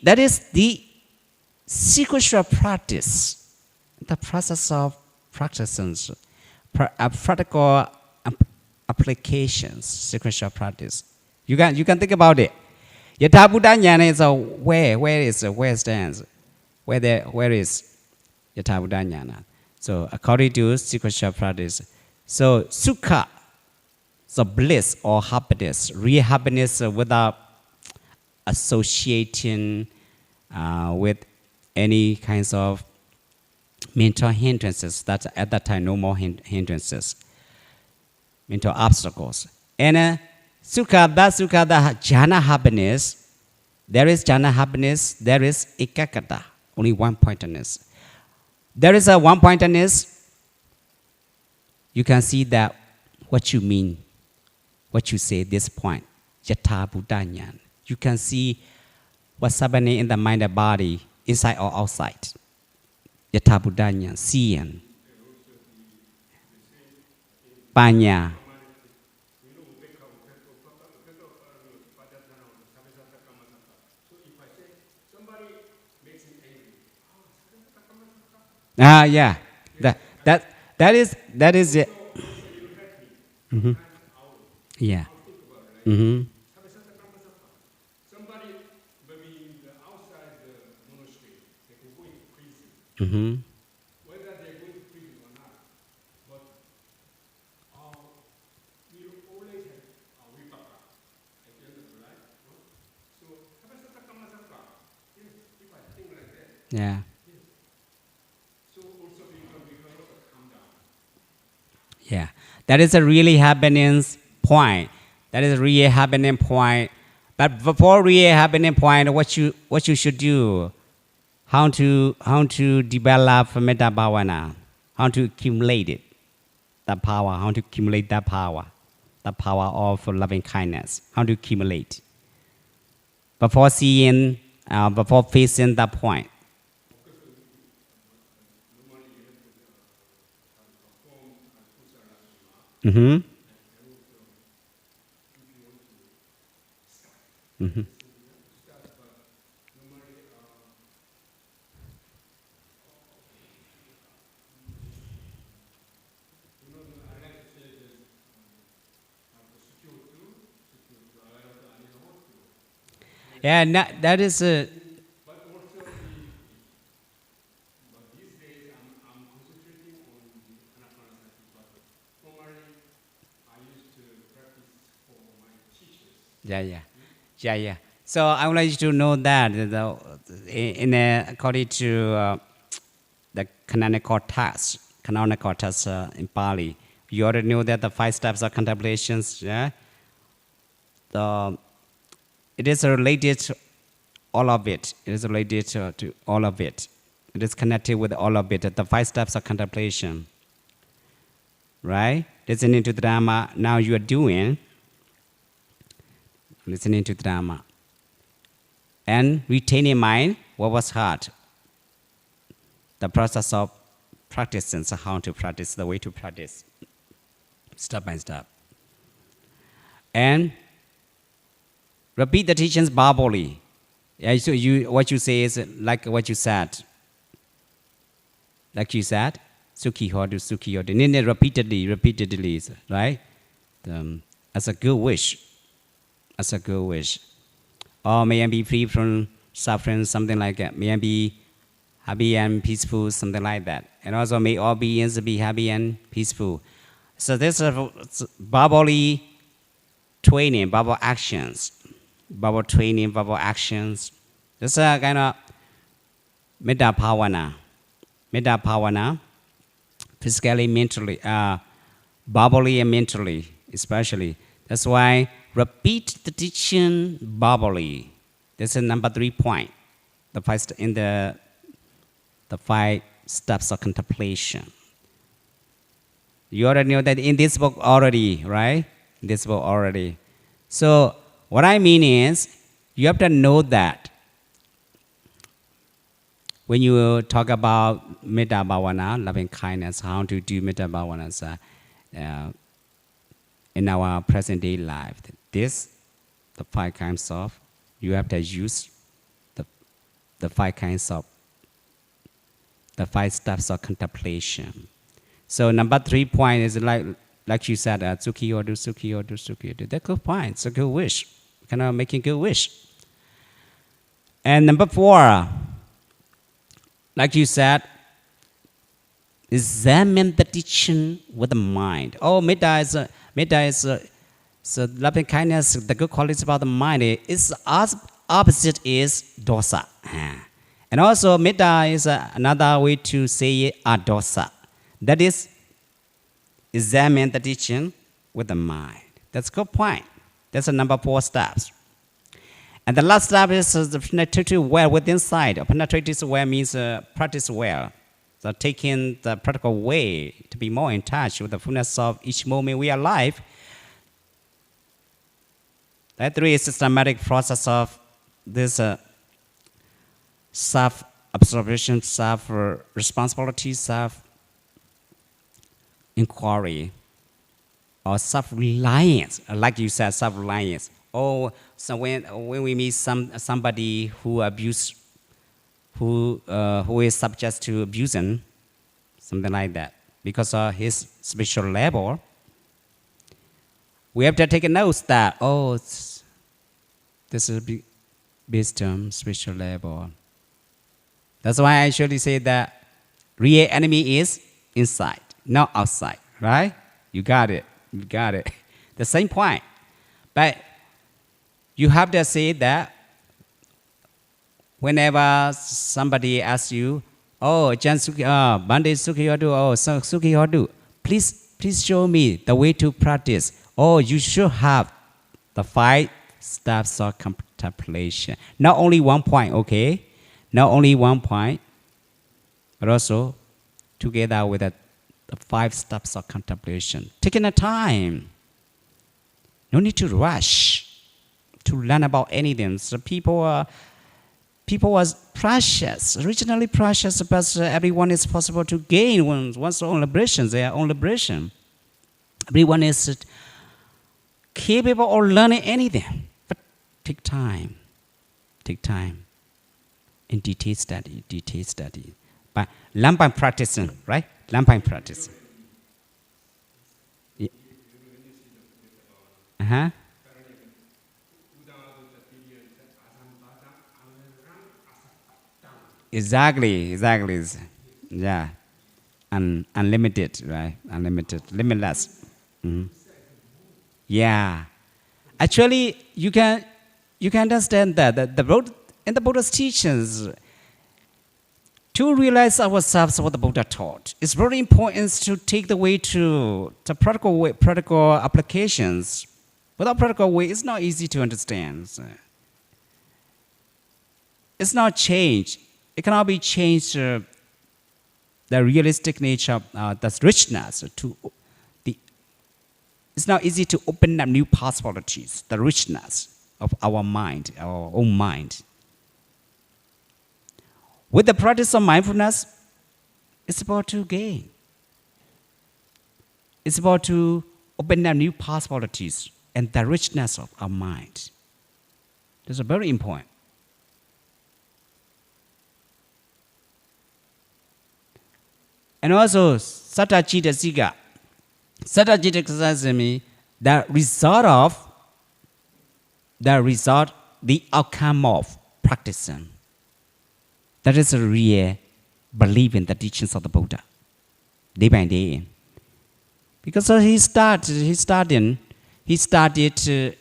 That is the sequential practice, the process of practices, practical applications, sequential practice. You can think about it. Yatha buddha jnana is where stands, where is yatha buddha jnana. So according to sequential practice, so sukha, so bliss or happiness, real happiness without associating with any kinds of mental hindrances. That at that time no more hindrances, mental obstacles. And sukha, the jhana happiness, there is jhana happiness, there is ekakata, only one-pointedness. There is a one-pointedness, you can see that what you mean, what you say, this point, yatha buddhanyan. You can see what's happening in the mind and body, inside or outside. Yatha buddhanyan, seeing. Panya. Ah, yeah. That is it. Hmm. Yeah. Hmm. Somebody maybe in the outside the monastery, they could go into prison. Hmm. Whether they're going to prison or not, but we always have vipaka at the end of the life. No? So, Habasata Kamasaka, yes, if I think like that, Yeah. yes. So also we can also calm down. Yeah. That is a really happening point. That is a really happening point. But before really happening point, what you should do, how to develop metta bhavana, how to accumulate it, that power, how to accumulate that power, the power of loving kindness, how to accumulate. Before seeing, before facing that point. Normally you have to perform kusala shima, Mm-hmm. and also if you want to start, Mm-hmm. but normally I like to say this, secure too, I like to, I need to work too. Yeah, that is But also but these days I'm concentrating on the anapanasati, but formerly I used to practice for my teachers. yeah. So I would like you to know that according to the canonical text in Pali, you already know that the 5 steps of contemplations. Yeah, it is related to all of it. It is related to all of it. It is connected with all of it. The 5 steps of contemplation. Right? Listening to the Dharma. Now you are doing. Listening to the Dharma. And retaining mind what was heard. The process of practicing, so how to practice, the way to practice, step by step. And repeat the teachings verbally. Yeah, so what you say is like what you said. Like you said, Sukhi Hodu, Sukhi Hodu. Repeatedly, right? As a good wish. As a good wish. Or may I be free from suffering, something like that. May I be happy and peaceful, something like that. And also may all beings be happy and peaceful. So this is verbally training, verbal actions. Verbal training, verbal actions. This is a kind of metta bhavana. Metta bhavana, physically, mentally, verbally and mentally, especially. That's why repeat the teaching verbally. This is number 3 point. The first in the 5 steps of contemplation. You already know that in this book already, right? In this book already. So what I mean is, you have to know that when you talk about metta bhavana, loving kindness, how to do metta bhavana in our present day life, the 5 kinds of, you have to use the 5 kinds of, the 5 steps of contemplation. So number 3 point is like you said, Sukhi Hodu, Sukhi Hodu, Sukhi Hodu. That's a good point. It's a good wish. Kind of making good wish. And number 4, like you said, examine the teaching with the mind. Oh, metta is so loving kindness. The good qualities about the mind is opposite is dosa. And also metta is another way to say adosa. That is, examine the teaching with the mind. That's a good point. That's the number 4 steps. And the last step is the penetrative well within sight. Penetrative well means practice well. So taking the practical way to be more in touch with the fullness of each moment we are alive. That 3 is systematic process of this self-observation, self-responsibility, self-inquiry, or self-reliance. Like you said, self-reliance. Oh, so when we meet somebody who is subject to abusing, something like that, because of his spiritual level, we have to take a note that, oh, this is wisdom, spiritual level. That's why I usually say that real enemy is inside, not outside, right? You got it. You got it. The same point. But you have to say that whenever somebody asks you, oh, Bande Sukhiyodu, oh, Sukhiyodu, please show me the way to practice. Oh, you should have the 5 steps of contemplation. Not only one point, okay? Not only one point, but also together with the 5 steps of contemplation. Taking the time. No need to rush to learn about anything. So people was precious, originally precious, but everyone is possible to gain one's own liberation, their own liberation. Everyone is capable of learning anything, but take time. In detail study. But learn by practicing, right? Learn by practicing. Yeah. Uh-huh. Exactly. Yeah. Unlimited, right? Unlimited, limitless. Mhm. Yeah. Actually, you can understand that in the Buddha's teachings, to realize ourselves what the Buddha taught, it's very important to take the way to the practical applications. Without practical way, it's not easy to understand. It's not changed. It cannot be changed. The realistic nature of the richness it's not easy to open up new possibilities, the richness of our mind, our own mind. With the practice of mindfulness, it's about to gain. It's about to open up new possibilities and the richness of our mind. That's very important. And also, Sutta Citta Sigga. Sutta Citta Sigga means the outcome of practicing. That is a real belief in the teachings of the Buddha, day by day. Because he started to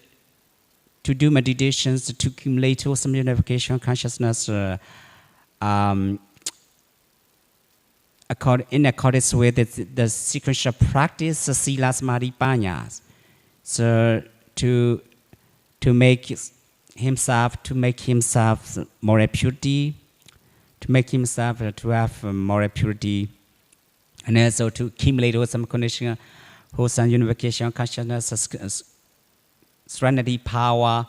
do meditations, to accumulate some unification consciousness in accordance with the sequential practice, sila, samadhi, panya. So to make himself more purity, to make himself to have more purity, and also to accumulate some condition, wholesome unification consciousness, serenity, power,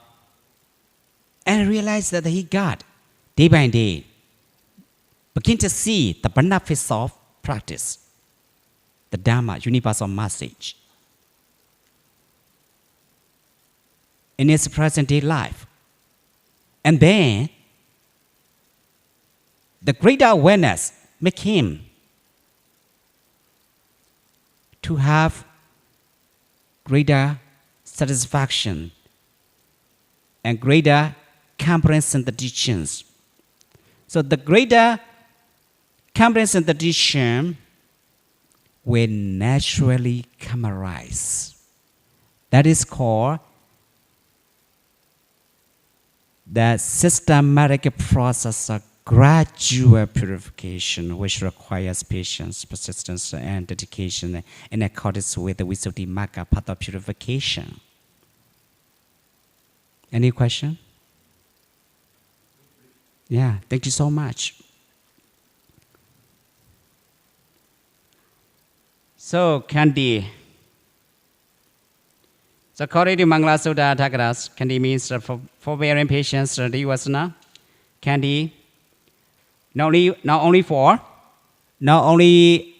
and realize that he got day by day. Begin to see the benefits of practice, the Dharma, universal message, in his present day life. And then, the greater awareness make him to have greater satisfaction and greater comprehension of the teachings. So the greater comprehension of the teaching will naturally come arise. That is called the systematic process of gradual purification, which requires patience, persistence, and dedication in accordance with the Visuddhimagga path of purification. Any question? Yeah, thank you so much. So, Kandi. So, according to Mangala Sutta Thakaras, Kandi means forbearing patience, Divasana. Kandi, not only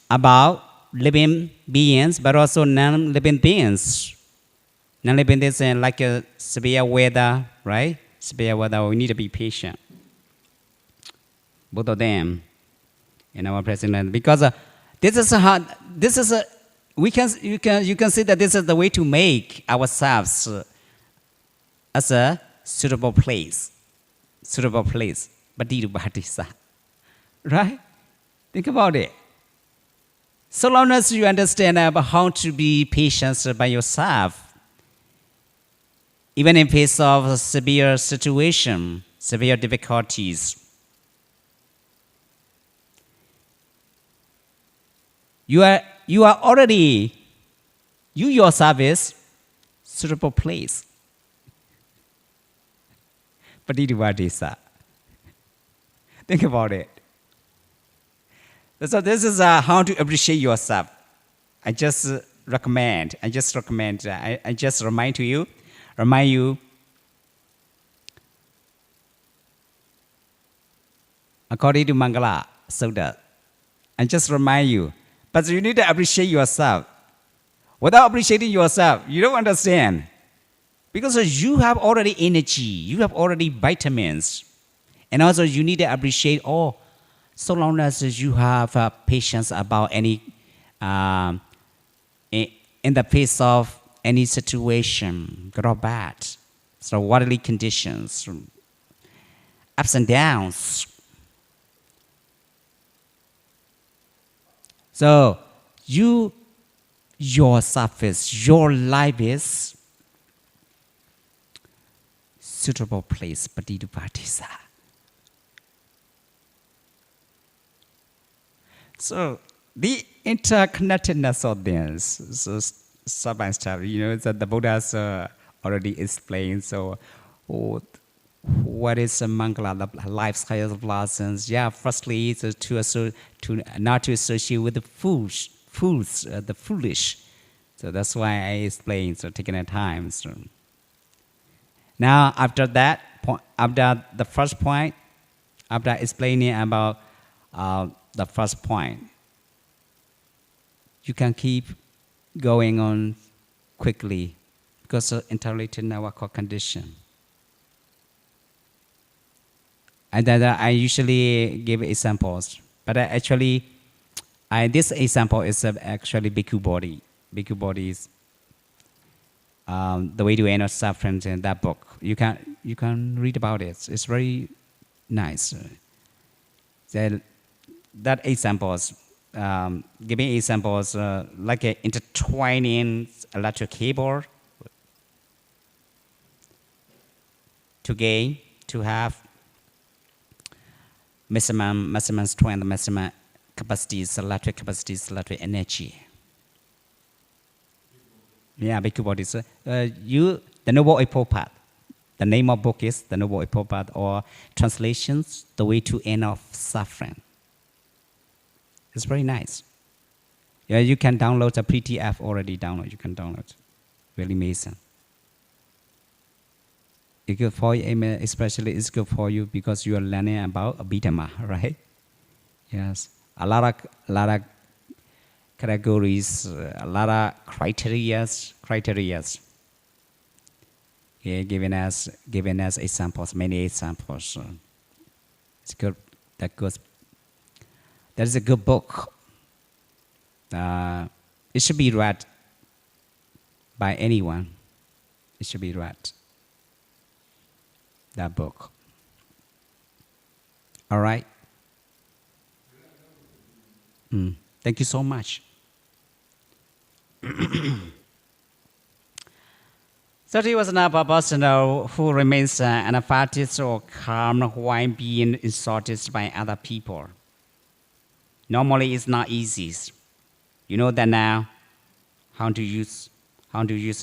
about living beings, but also non-living beings. Non-living beings like a severe weather, right? Severe weather, we need to be patient. Both of them in our present, because this is a you can see that this is the way to make ourselves as a suitable place, right? Think about it. So long as you understand about how to be patient by yourself, even in face of severe situation, severe difficulties, you are already, you yourself is suitable place. Padidivadisa. Think about it. So this is how to appreciate yourself. I just remind you, according to Mangala Sutta, I just remind you. But you need to appreciate yourself. Without appreciating yourself, you don't understand. Because you have already energy, you have already vitamins. And also you need to appreciate, so long as you have patience about any, in the face of any situation, good or bad. So worldly conditions, ups and downs. So your surface, your life is suitable place, Padidupatisa. So the interconnectedness of this, so step by step, that the Buddhas already explained. So what is Mangala, the life cycle of lessons? Yeah, firstly, to not to associate with the fools, the foolish. So that's why I explained. So taking the time. So now after that, after the first point, after explaining about the first point, you can keep going on quickly because interrelated network condition. And then I usually give examples, but actually, this example is actually Bhikkhu body. Bhikkhu body is the way to end suffering in that book. You can read about it. It's very nice. That examples, giving examples like intertwining electric cable to have maximum strength, maximum capacities, electric electric energy. Yeah, Bhikkhu bodies. The Noble Eightfold Path. The name of book is The Noble Eightfold Path, or translations, The Way to End of Suffering. It's very nice. Yeah, you can download the PDF already download. You can download. Really amazing. It's good for you, especially it's good for you because you are learning about Abhidhamma, right? Yes, a lot of categories, a lot of criterias. Yeah, giving us examples, many examples. It's good. That is a good book. It should be read by anyone. It should be read. That book. All right. Thank you so much. So he was an person who remains anaphatics or calm while being insulted by other people. Normally, it's not easy. You know that now, how to use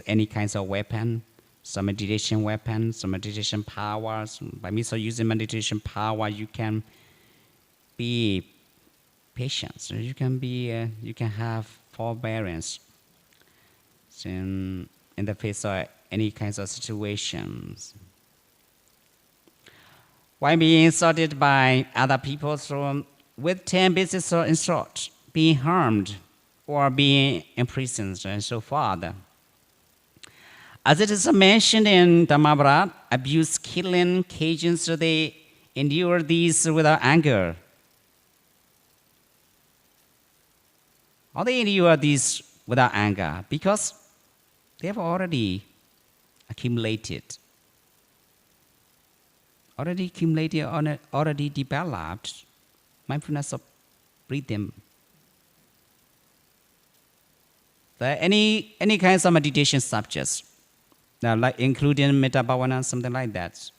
any kinds of weapon. some meditation weapons, some meditation powers. By means of using meditation power, you can be patient. So you can have forbearance in the face of any kinds of situations. When being insulted by other people, so with 10 basis or insult, being harmed or being imprisoned and so forth. As it is mentioned in Dhammapada, abuse, killing, occasions, so they endure these without anger. Or they endure these without anger because they have already accumulated, already developed mindfulness of breathing. There are any kinds of meditation subjects, like including Metta Bhavana, something like that,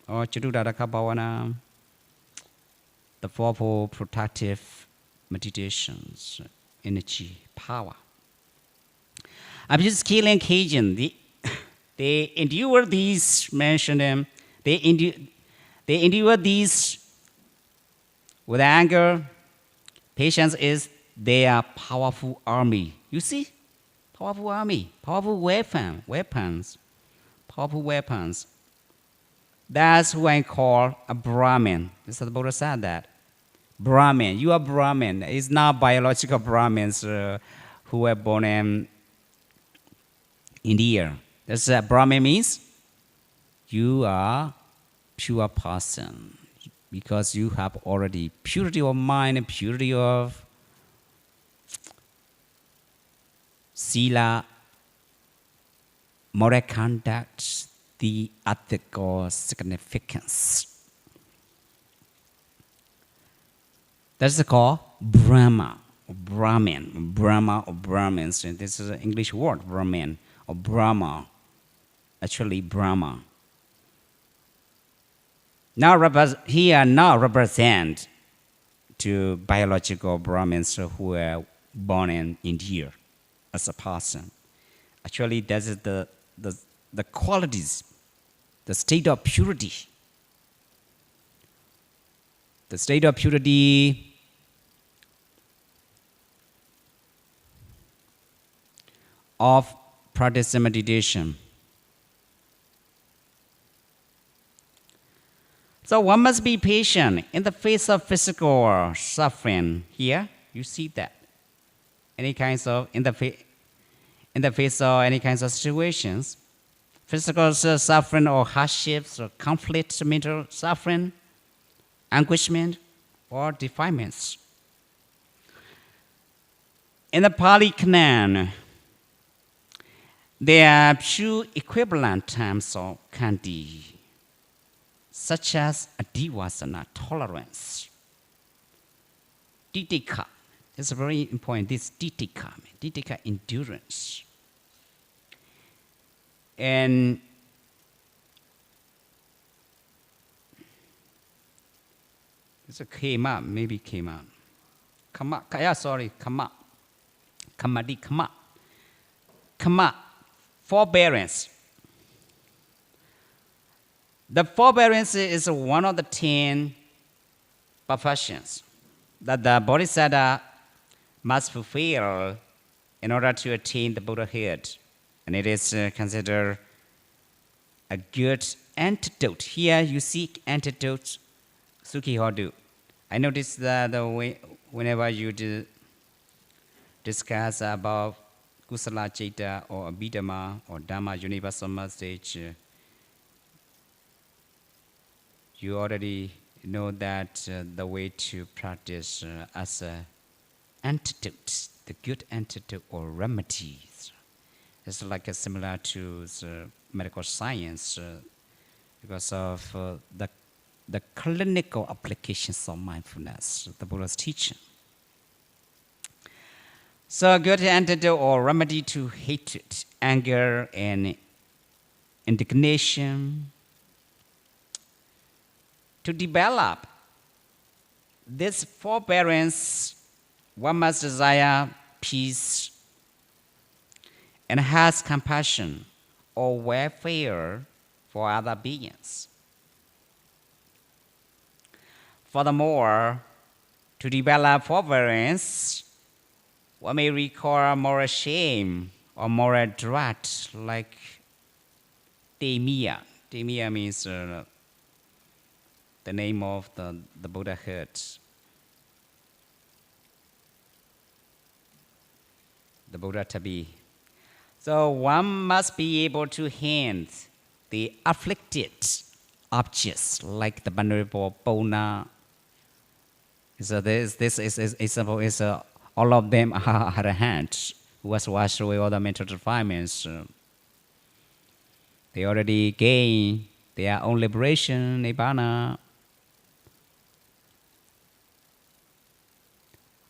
or Chaturaraka Bhavana, the fourfold protective meditations, energy, power. Abuse, killing, occasion, they endure these, mention them, they endure these with anger. Patience is their powerful army. You see? Powerful army, powerful weapons. That's who I call a Brahmin. This is the Buddha said that. Brahmin, you are Brahmin. It's not biological Brahmins who were born in India. That's what Brahmin means. You are pure person because you have already purity of mind and purity of sila, moral conduct, the ethical significance. That's called Brahma, Brahmin, Brahma or Brahmins. And this is an English word, Brahmin or Brahma. Actually, Brahma. Now represent to biological Brahmins who were born in India as a person. Actually, that is the qualities, the state of purity. The state of purity of practicing meditation. So one must be patient in the face of physical suffering. Here, you see that. In the face of any kinds of situations, physical suffering or hardships or conflict, mental suffering, anguishment, or defilements. In the Pali Canon, there are few equivalent terms of kandi, such as adivasana, tolerance, titika. It's very important, this titika, endurance. And this came up. Kama, forbearance. The forbearance is one of the 10 perfections that the Bodhisattva must fulfill in order to attain the Buddhahood. And it is considered a good antidote. Here you seek antidote, Sukhi Hodu. I noticed that the way whenever you discuss about Kusala Chaita or Abhidhamma or Dhamma universal message, you already know that the way to practice as an antidote, the good antidote or remedies. It's like similar to the medical science because of the clinical applications of mindfulness, the Buddha's teaching. So a good antidote or remedy to hatred, anger, and indignation. To develop this forbearance, one must desire peace and has compassion or welfare for other beings. Furthermore, to develop forbearance, one may recall moral shame or moral dread, like Temia. Temia means the name of the Buddhahood. The Buddha to be. So one must be able to handle the afflicted objects like the Venerable Bona. So this is all of them are arahants who has washed away all the mental defilements. They already gain their own liberation, nibbana.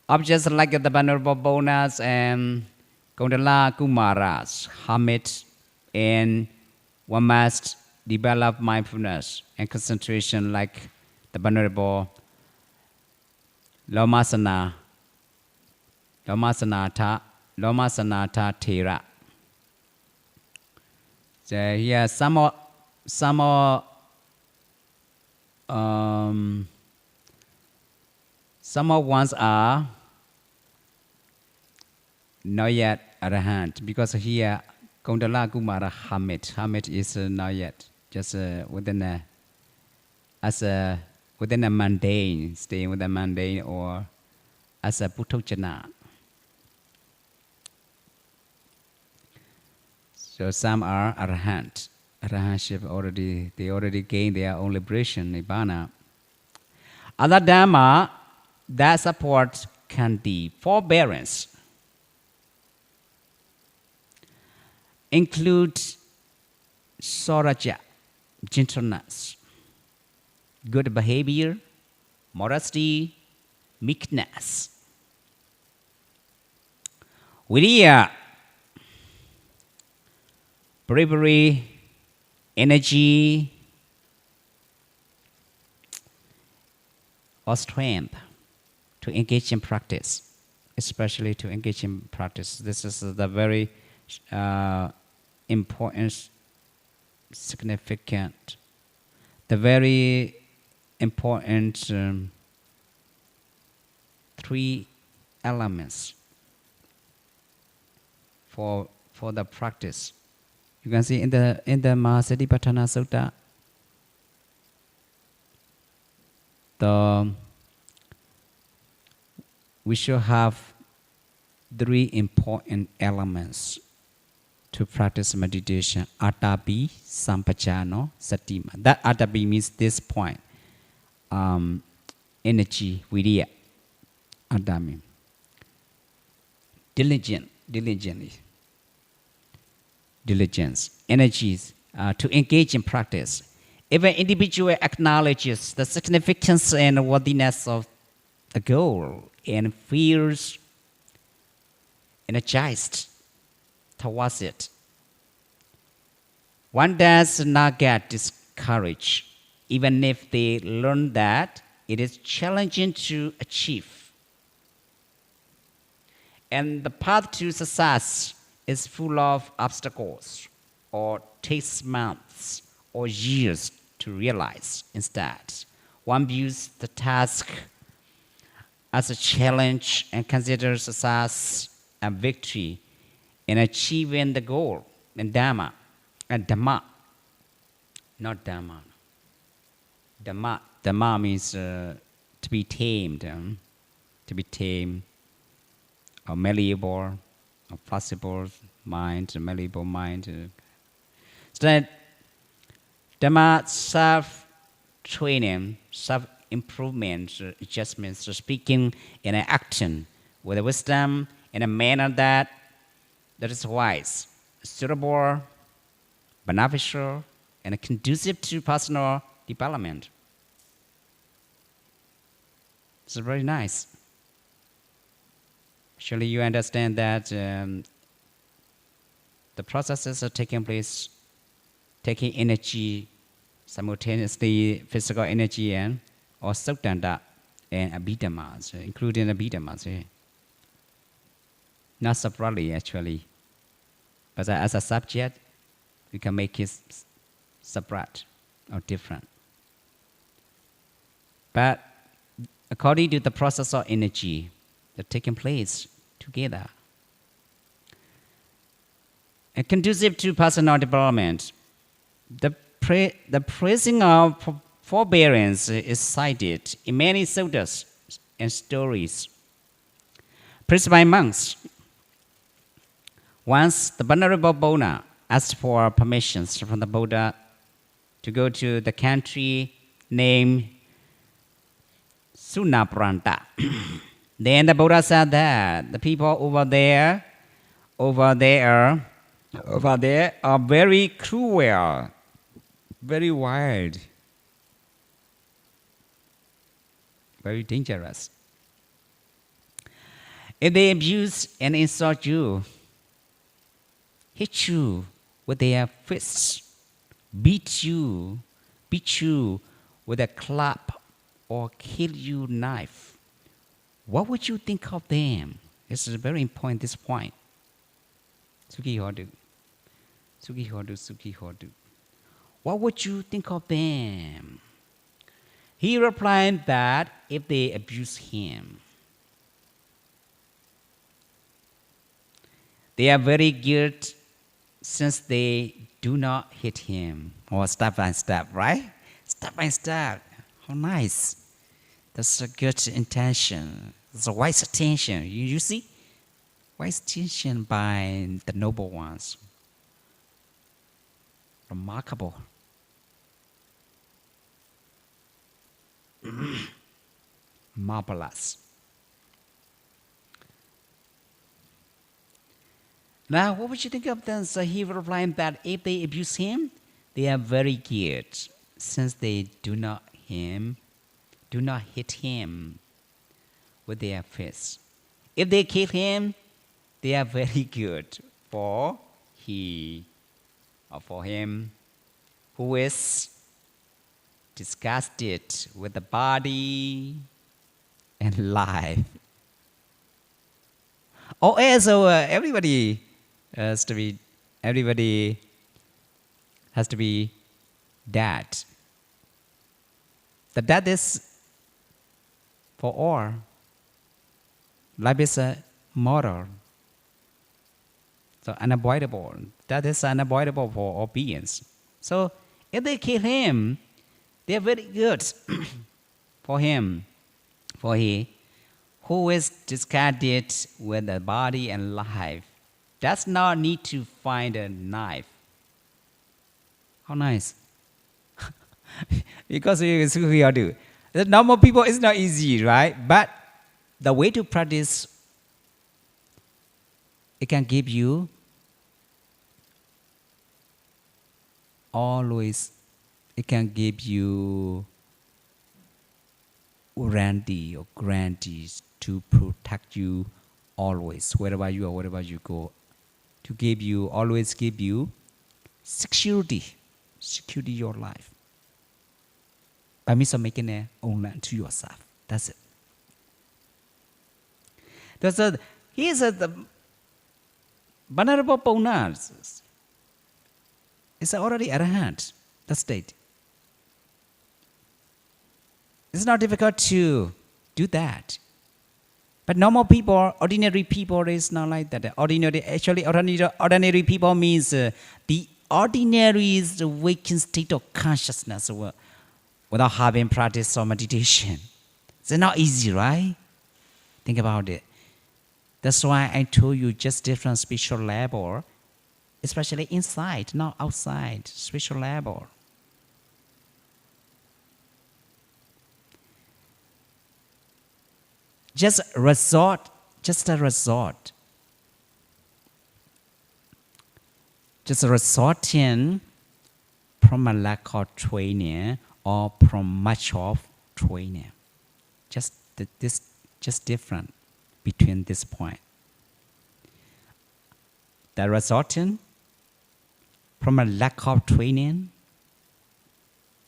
Objects like the Venerable Bonas and Kondala Kumaras, hermit, and one must develop mindfulness and concentration like the Venerable Lomasanata Thera. So here some ones are not yet arahant, because here Kondala Kumara hermit is not yet, just within a mundane, staying with a mundane, or as a putojana. So some are arahant. Arahantship they already gain their own liberation, nibbana. Other dhamma that support can be forbearance, include soraja, gentleness, good behavior, modesty, meekness. Viriya, bravery, energy, or strength to engage in practice, especially to engage in practice. This is the very important, significant, the very important three elements for the practice. You can see in the Mahasatipatthana Sutta, we should have three important elements to practice meditation. Atapi, sampajano, satima. That atapi means this point. Energy, viriya, adami. Diligence, energies to engage in practice. If an individual acknowledges the significance and worthiness of the goal and feels energized towards it, one does not get discouraged, even if they learn that it is challenging to achieve. And the path to success is full of obstacles, or takes months or years to realize. Instead, one views the task as a challenge and considers success and victory in achieving the goal. And Dhamma, not Dhamma. Dhamma means to be tamed, or malleable, or flexible mind, malleable mind. So that Dhamma, self-training, self-improvement, adjustments, speaking in an action with a wisdom in a manner that is wise, suitable, beneficial, and conducive to personal development. It's very nice. Surely you understand that the processes are taking place, taking energy simultaneously, physical energy and or Sutta and Abhidhammas, including Abhidhammas. Not separately, actually, but as a subject, You can make it separate or different. But according to the process of energy that's taking place together, and conducive to personal development, the praising of forbearance is cited in many suttas and stories. Praised by monks. Once the Venerable Buddha asked for permissions from the Buddha to go to the country named Sunapranta. Then the Buddha said that the people over there are very cruel, very wild, very dangerous. If they abuse and insult you, hit you with their fists, beat you with a club, or kill you knife, what would you think of them? This is very important, this point. Sukhi Hodu. Sukhi Hodu, Sukhi Hodu. What would you think of them? He replied that if they abuse him, they are very good since they do not hit him. Or step by step, right? Step by step. How nice. That's a good intention. It's a wise attention. You see? Wise attention by the noble ones. Remarkable. Marvelous. Now, what would you think of them? So he replied that if they abuse him, they are very good, since they do not hit him with their fists. If they kill him, they are very good, for he or for him who is disgusted with the body and life. Oh, also everybody has to be dead. The death is for all. Life is mortal. So unavoidable. That is unavoidable for all beings. So if they kill him, they are very good for him. For he who is discarded with the body and life does not need to find a knife. How nice. Because we are do. The normal people is not easy, right? But the way to practice, it can give you always, it can give you guarantee or guarantees to protect you always, wherever you are, wherever you go. To give you, always give you security your life. By means of making an own land to yourself. That's it. Here's the Venerable Buddha is already arahant, the state. It's not difficult to do that. But normal people, ordinary people, is not like that. Ordinary people means the ordinary is the waking state of consciousness without having practice or meditation. It's not easy, right? Think about it. That's why I told you just different spiritual level, especially inside, not outside, spiritual level. Just a resort. Just resorting from a lack of training or from much of training. Just different between this point. The resorting from a lack of training,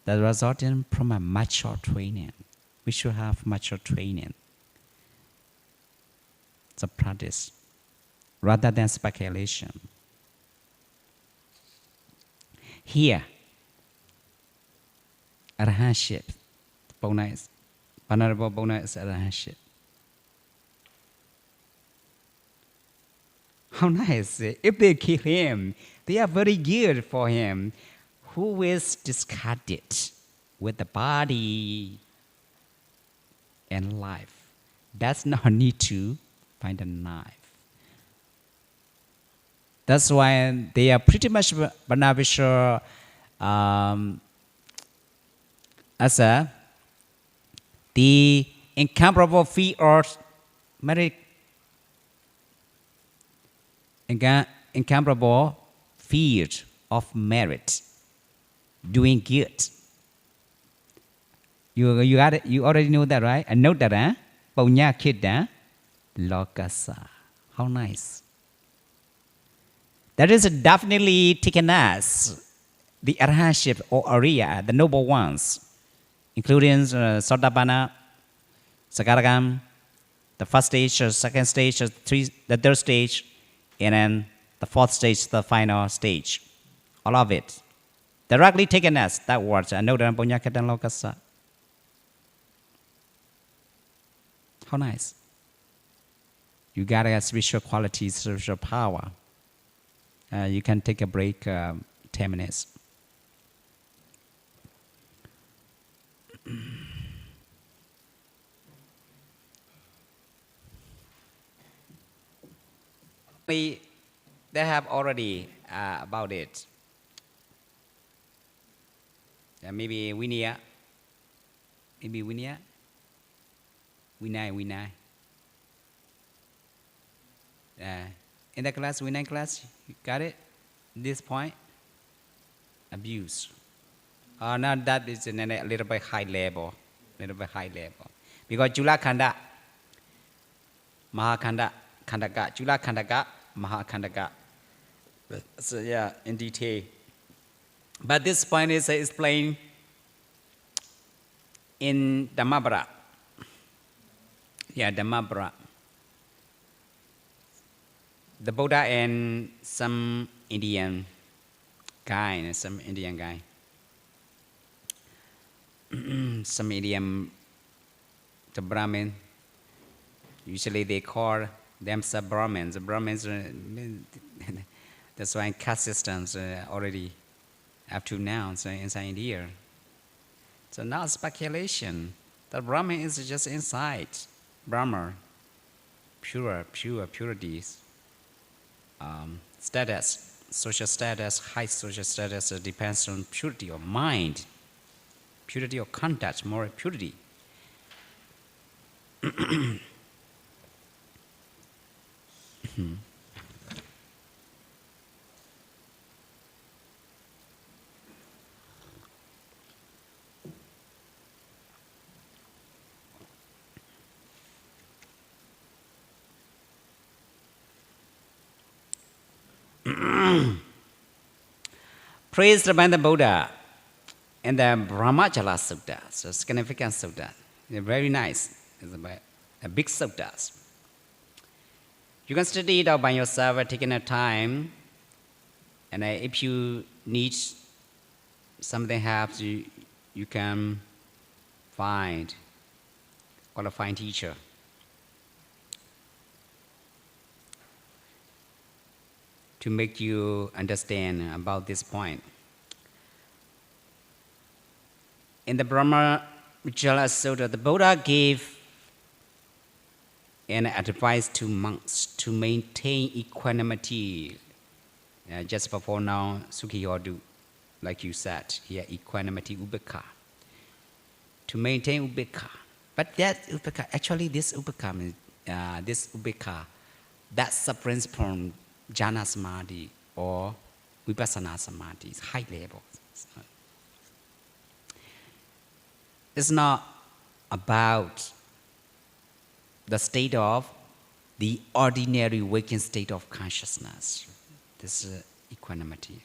the resorting from a mature training. We should have mature training. It's a practice rather than speculation. here, arahantship. Bonus. Venerable Bona is arahantship. How nice. If they kill him, they are very good for him. Who is discarded with the body and life does not need to find a knife. That's why they are pretty much beneficial as the incomparable fee or merit, incomparable field of merit, doing good. You got it. You already know that, right? I know that, huh? Punya Kidda Lokasa. How nice. That is definitely taken as the arahantship or Arya, the noble ones, including Sotapanna, Sakaragam, the first stage, second stage, the third stage, and then the fourth stage, the final stage. All of it. Directly taken as that word. I know that Punya Kidda Lokasa. How nice. You got a spiritual qualities, spiritual power. You can take a break 10 minutes. They have already about it. Maybe Winia. Maybe Winia. Winai. In the class, Winai class, you got it? This point? Abuse. Now that is a little bit high level. Because Jula Khanda, Mahakhanda, Khandaka, Jula Khandaka, Mahakhandaka. So yeah, in detail. But this point is explained in Dhammabara. Yeah, Dhammabara. The Buddha and some Indian guy, some Indian, the Brahmin. Usually they call themselves Brahmins. The Brahmins, that's why caste systems already up to now inside India. So now speculation. The Brahmin is just inside. Brahma, purities. Status, social status, high social status depends on purity of mind, purity of conduct, moral purity. Praised by the Buddha in the Brahmachala Sutta, so significant Sutta. They're very nice. It's a big Suttas. You can study it out by yourself, taking a time. And if you need something help, you can find qualified teacher. To make you understand about this point. In the Brahmachala Sutta, the Buddha gave an advice to monks to maintain equanimity. Just before now, Sukhiyodu, like you said, here, equanimity, ubekha. To maintain ubekha. But that ubekha, actually this ubekha, that sufferings from jhana samadhi or vipassana samadhi is high level. It's not about the state of the ordinary waking state of consciousness. This is equanimity.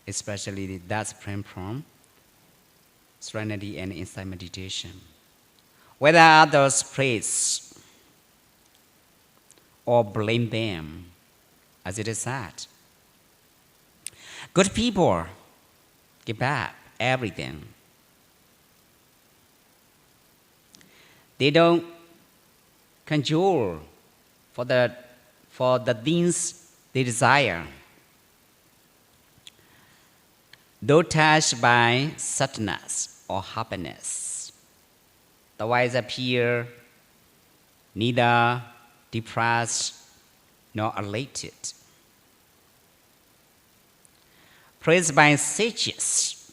Especially that's sprang from serenity and insight meditation. Whether others praise or blame them, as it is said. Good people give up everything. They don't conjure for the things they desire. Though touched by sadness or happiness, the wise appear neither depressed nor elated. Praised by sages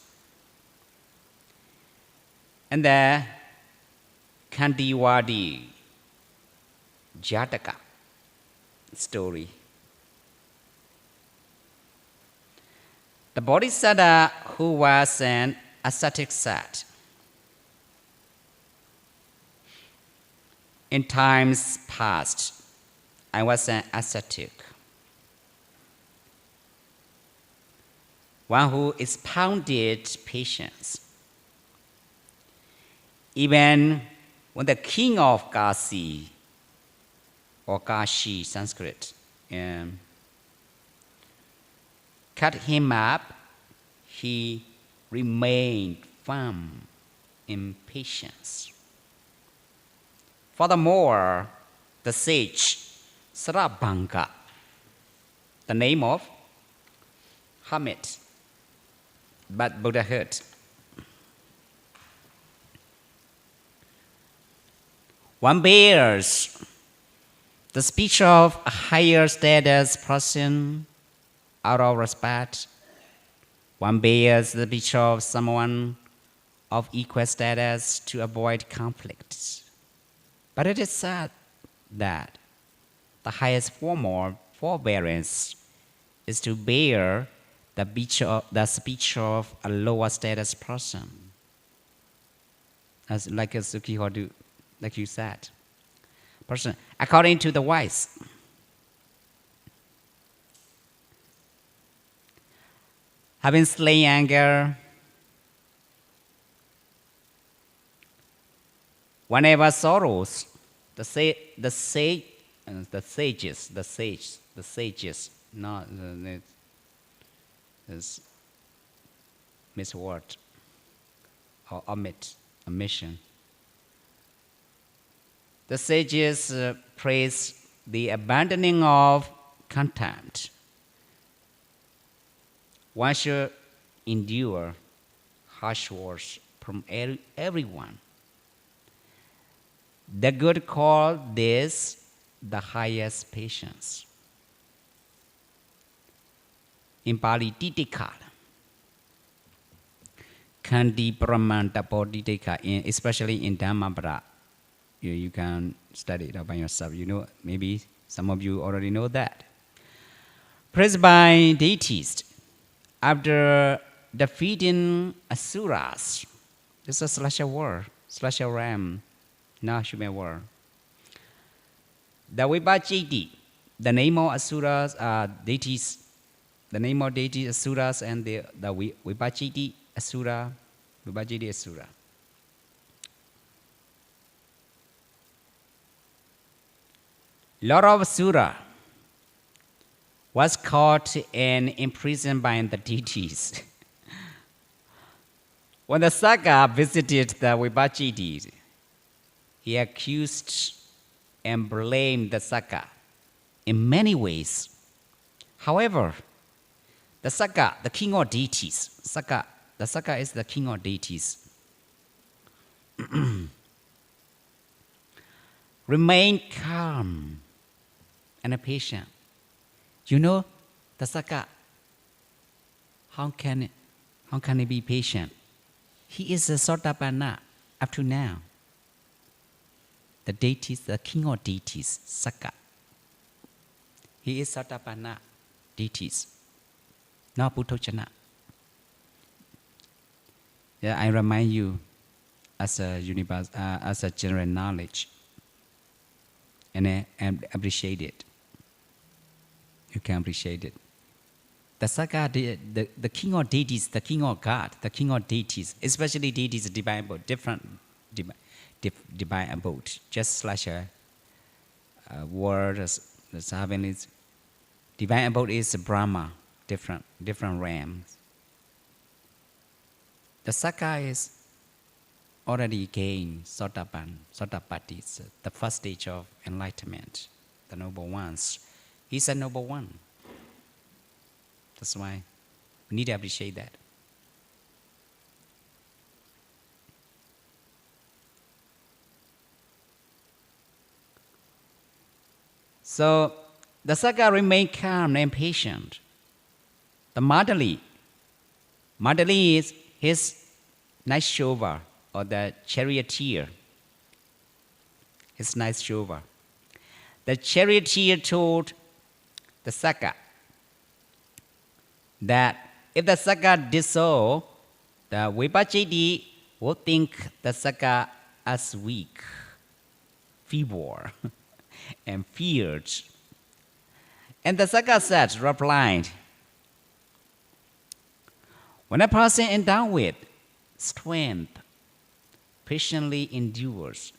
and the Kandiwadi Jataka story. The Bodhisattva who was an ascetic said, "In times past, I was an ascetic, one who expounded patience. Even when the king of Kasi, or Kashi Sanskrit, cut him up, he remained firm in patience. Furthermore, the sage Sarabhanga, the name of hermit, but Buddhahood, one bears the speech of a higher status person out of respect. One bears the speech of someone of equal status to avoid conflict. But it is said that the highest form of forbearance is to bear the speech of a lower status person. As like a Sukhihodu, like you said. Person, according to the wise. Having slain anger, whenever sorrows, the sages, not this misword or omission. The sages praise the abandoning of contempt. One should endure harsh words from everyone. The good call this the highest patience. In Pali, Titikala, Kandi Pramanta Bodhideka, especially in Dhammapara, you can study it by yourself. You know, maybe some of you already know that. Praised by deities, after defeating asuras, this is a word, ram, not human word. The Vibhajiti, the name of asuras are deities, the name of deities asuras, and the Vibhajiti asura, Vibhajiti asura. Lord of Asura was caught and imprisoned by the deities. When the Saga visited the Vibhajiti, he accused and blamed the Saga in many ways. However, the Saga, the king of deities, the Saga is the king of deities, remained calm and patient. You know, the Saga, how can he be patient? He is a Sotapanna up to now. The deities, the king of deities, Saga. He is Sotapanna, deities, not Putochana. Yeah, I remind you as a general knowledge, and appreciate it. You can appreciate it. The Saga, the king of deities, the king of God, the king of deities, especially deities divine abode, different divine abode. Just like a word, the heavenly divine abode is Brahma, different realms. The Saka is already gained Sotapatti, the first stage of enlightenment, the noble ones. He's a noble one. That's why we need to appreciate that. So the Saka remained calm and patient. The Madali is his nice shover, or the charioteer. His nice shover. The charioteer told the Saka that if the Saka did so, the Vipachiti would think the Saka as weak, feeble, and feared. And the Saka said, replied, when a person endowed with strength patiently endures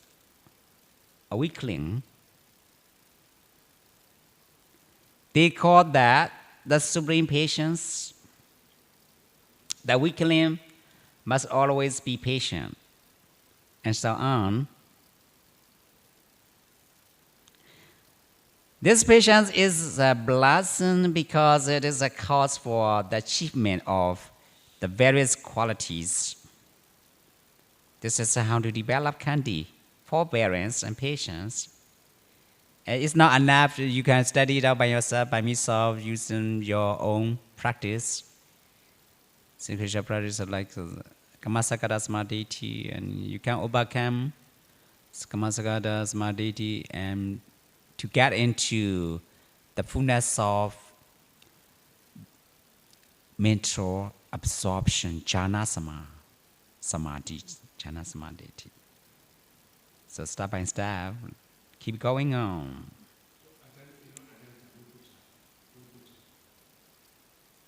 a weakling, they call that the supreme patience. The weakling must always be patient, and so on. This patience is a blessing because it is a cause for the achievement of the various qualities. This is how to develop Khandi, forbearance and patience. It's not enough. You can study it out by yourself, by myself, using your own practice. Spiritual practice like Kamasakada Samadhi, and you can overcome Kamasakada Samadhi and to get into the fullness of mental absorption, jhana samadhi. So step by step, keep going on.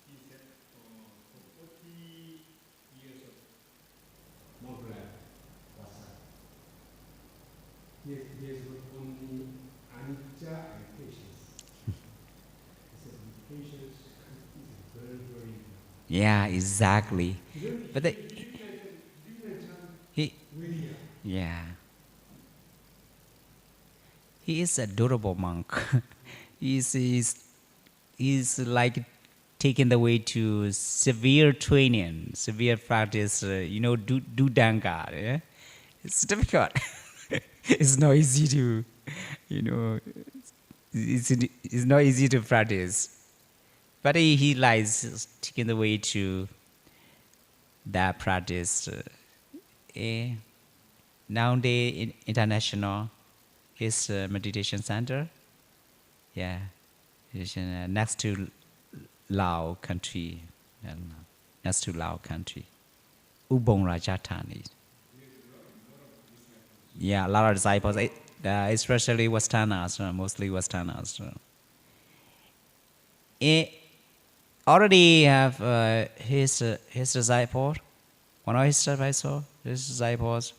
He said for 40 years of moral wasa, he has got only anicca and patience. He said patience is very, very important. Yeah, exactly. But the, he, Virya. yeah, he is a durable monk. He's like taking the way to severe training, severe practice. Do danga. Yeah? It's difficult. It's not easy to, it's not easy to practice. But he lies taking the way to that practice. Nowadays, international is a meditation center. Yeah, next to Lao country, next to Lao country, Ubon Rajatani. Yeah, a lot of disciples, especially Westerners, mostly Westerners. Already have his disciple, one of his disciples,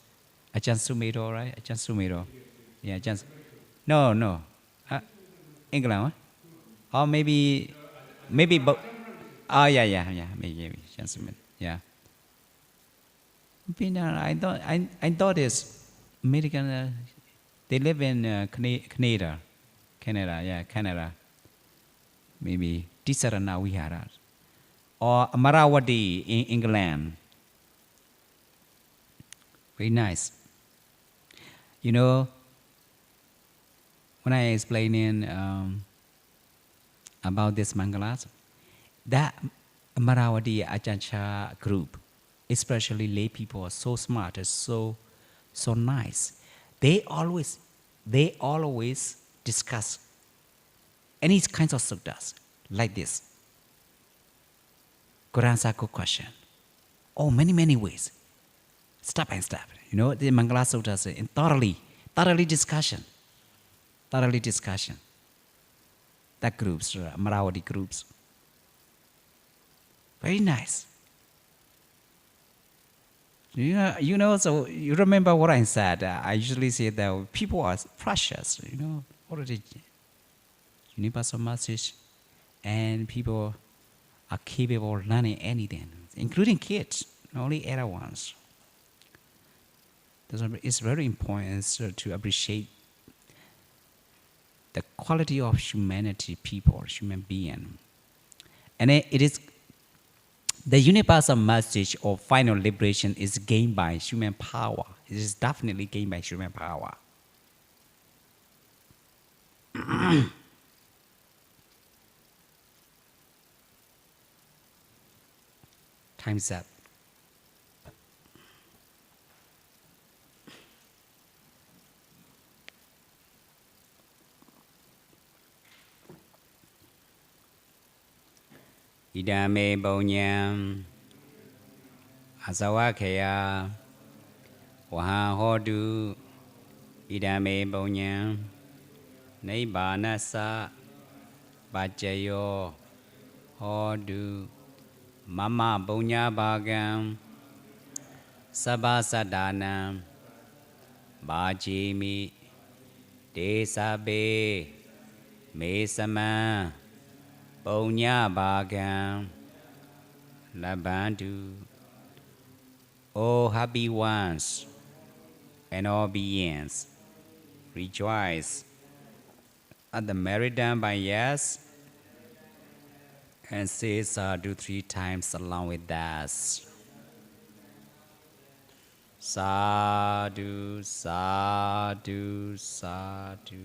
Ajahn Sumedho, right? Ajahn Sumedho. Yeah, Ajahn. No. England, huh? Or maybe, but. Oh, yeah. Maybe Ajahn Sumedho. Yeah. I thought it's American. They live in Canada. Canada. Maybe Tisarana Vihara. Or Amaravati in England. Very nice. When I explaining about this Mangalas, that Amaravati Ajahn group, especially lay people, are so smart, are so nice. They always discuss any kinds of suttas like this. Quran question. Oh, many ways. Step by step. The Mangala Suttas in thoroughly discussion. That groups, Maravati groups. Very nice. So you remember what I said. I usually say that people are precious, already universal message, and people are capable of learning anything, including kids, not only adult ones. It's very important to appreciate the quality of humanity, people, human being. And it is the universal message of final liberation is gained by human power. It is definitely gained by human power. Time's up. Idame bonyam asawakeya waha hodu idame bonyam naibanasa bajayo hodu mama bonya bagam sabasadanam bajimi desabe mesama bonya bagam labandu. O happy ones and all beings, rejoice at the merit done by yes, and say sadhu 3 times along with us. Sadhu, sadhu, sadhu.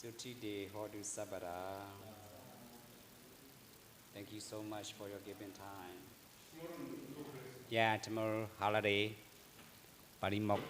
Suti de Hodu Sabara. Thank you so much for your giving time. Yeah, tomorrow holiday. Parimok.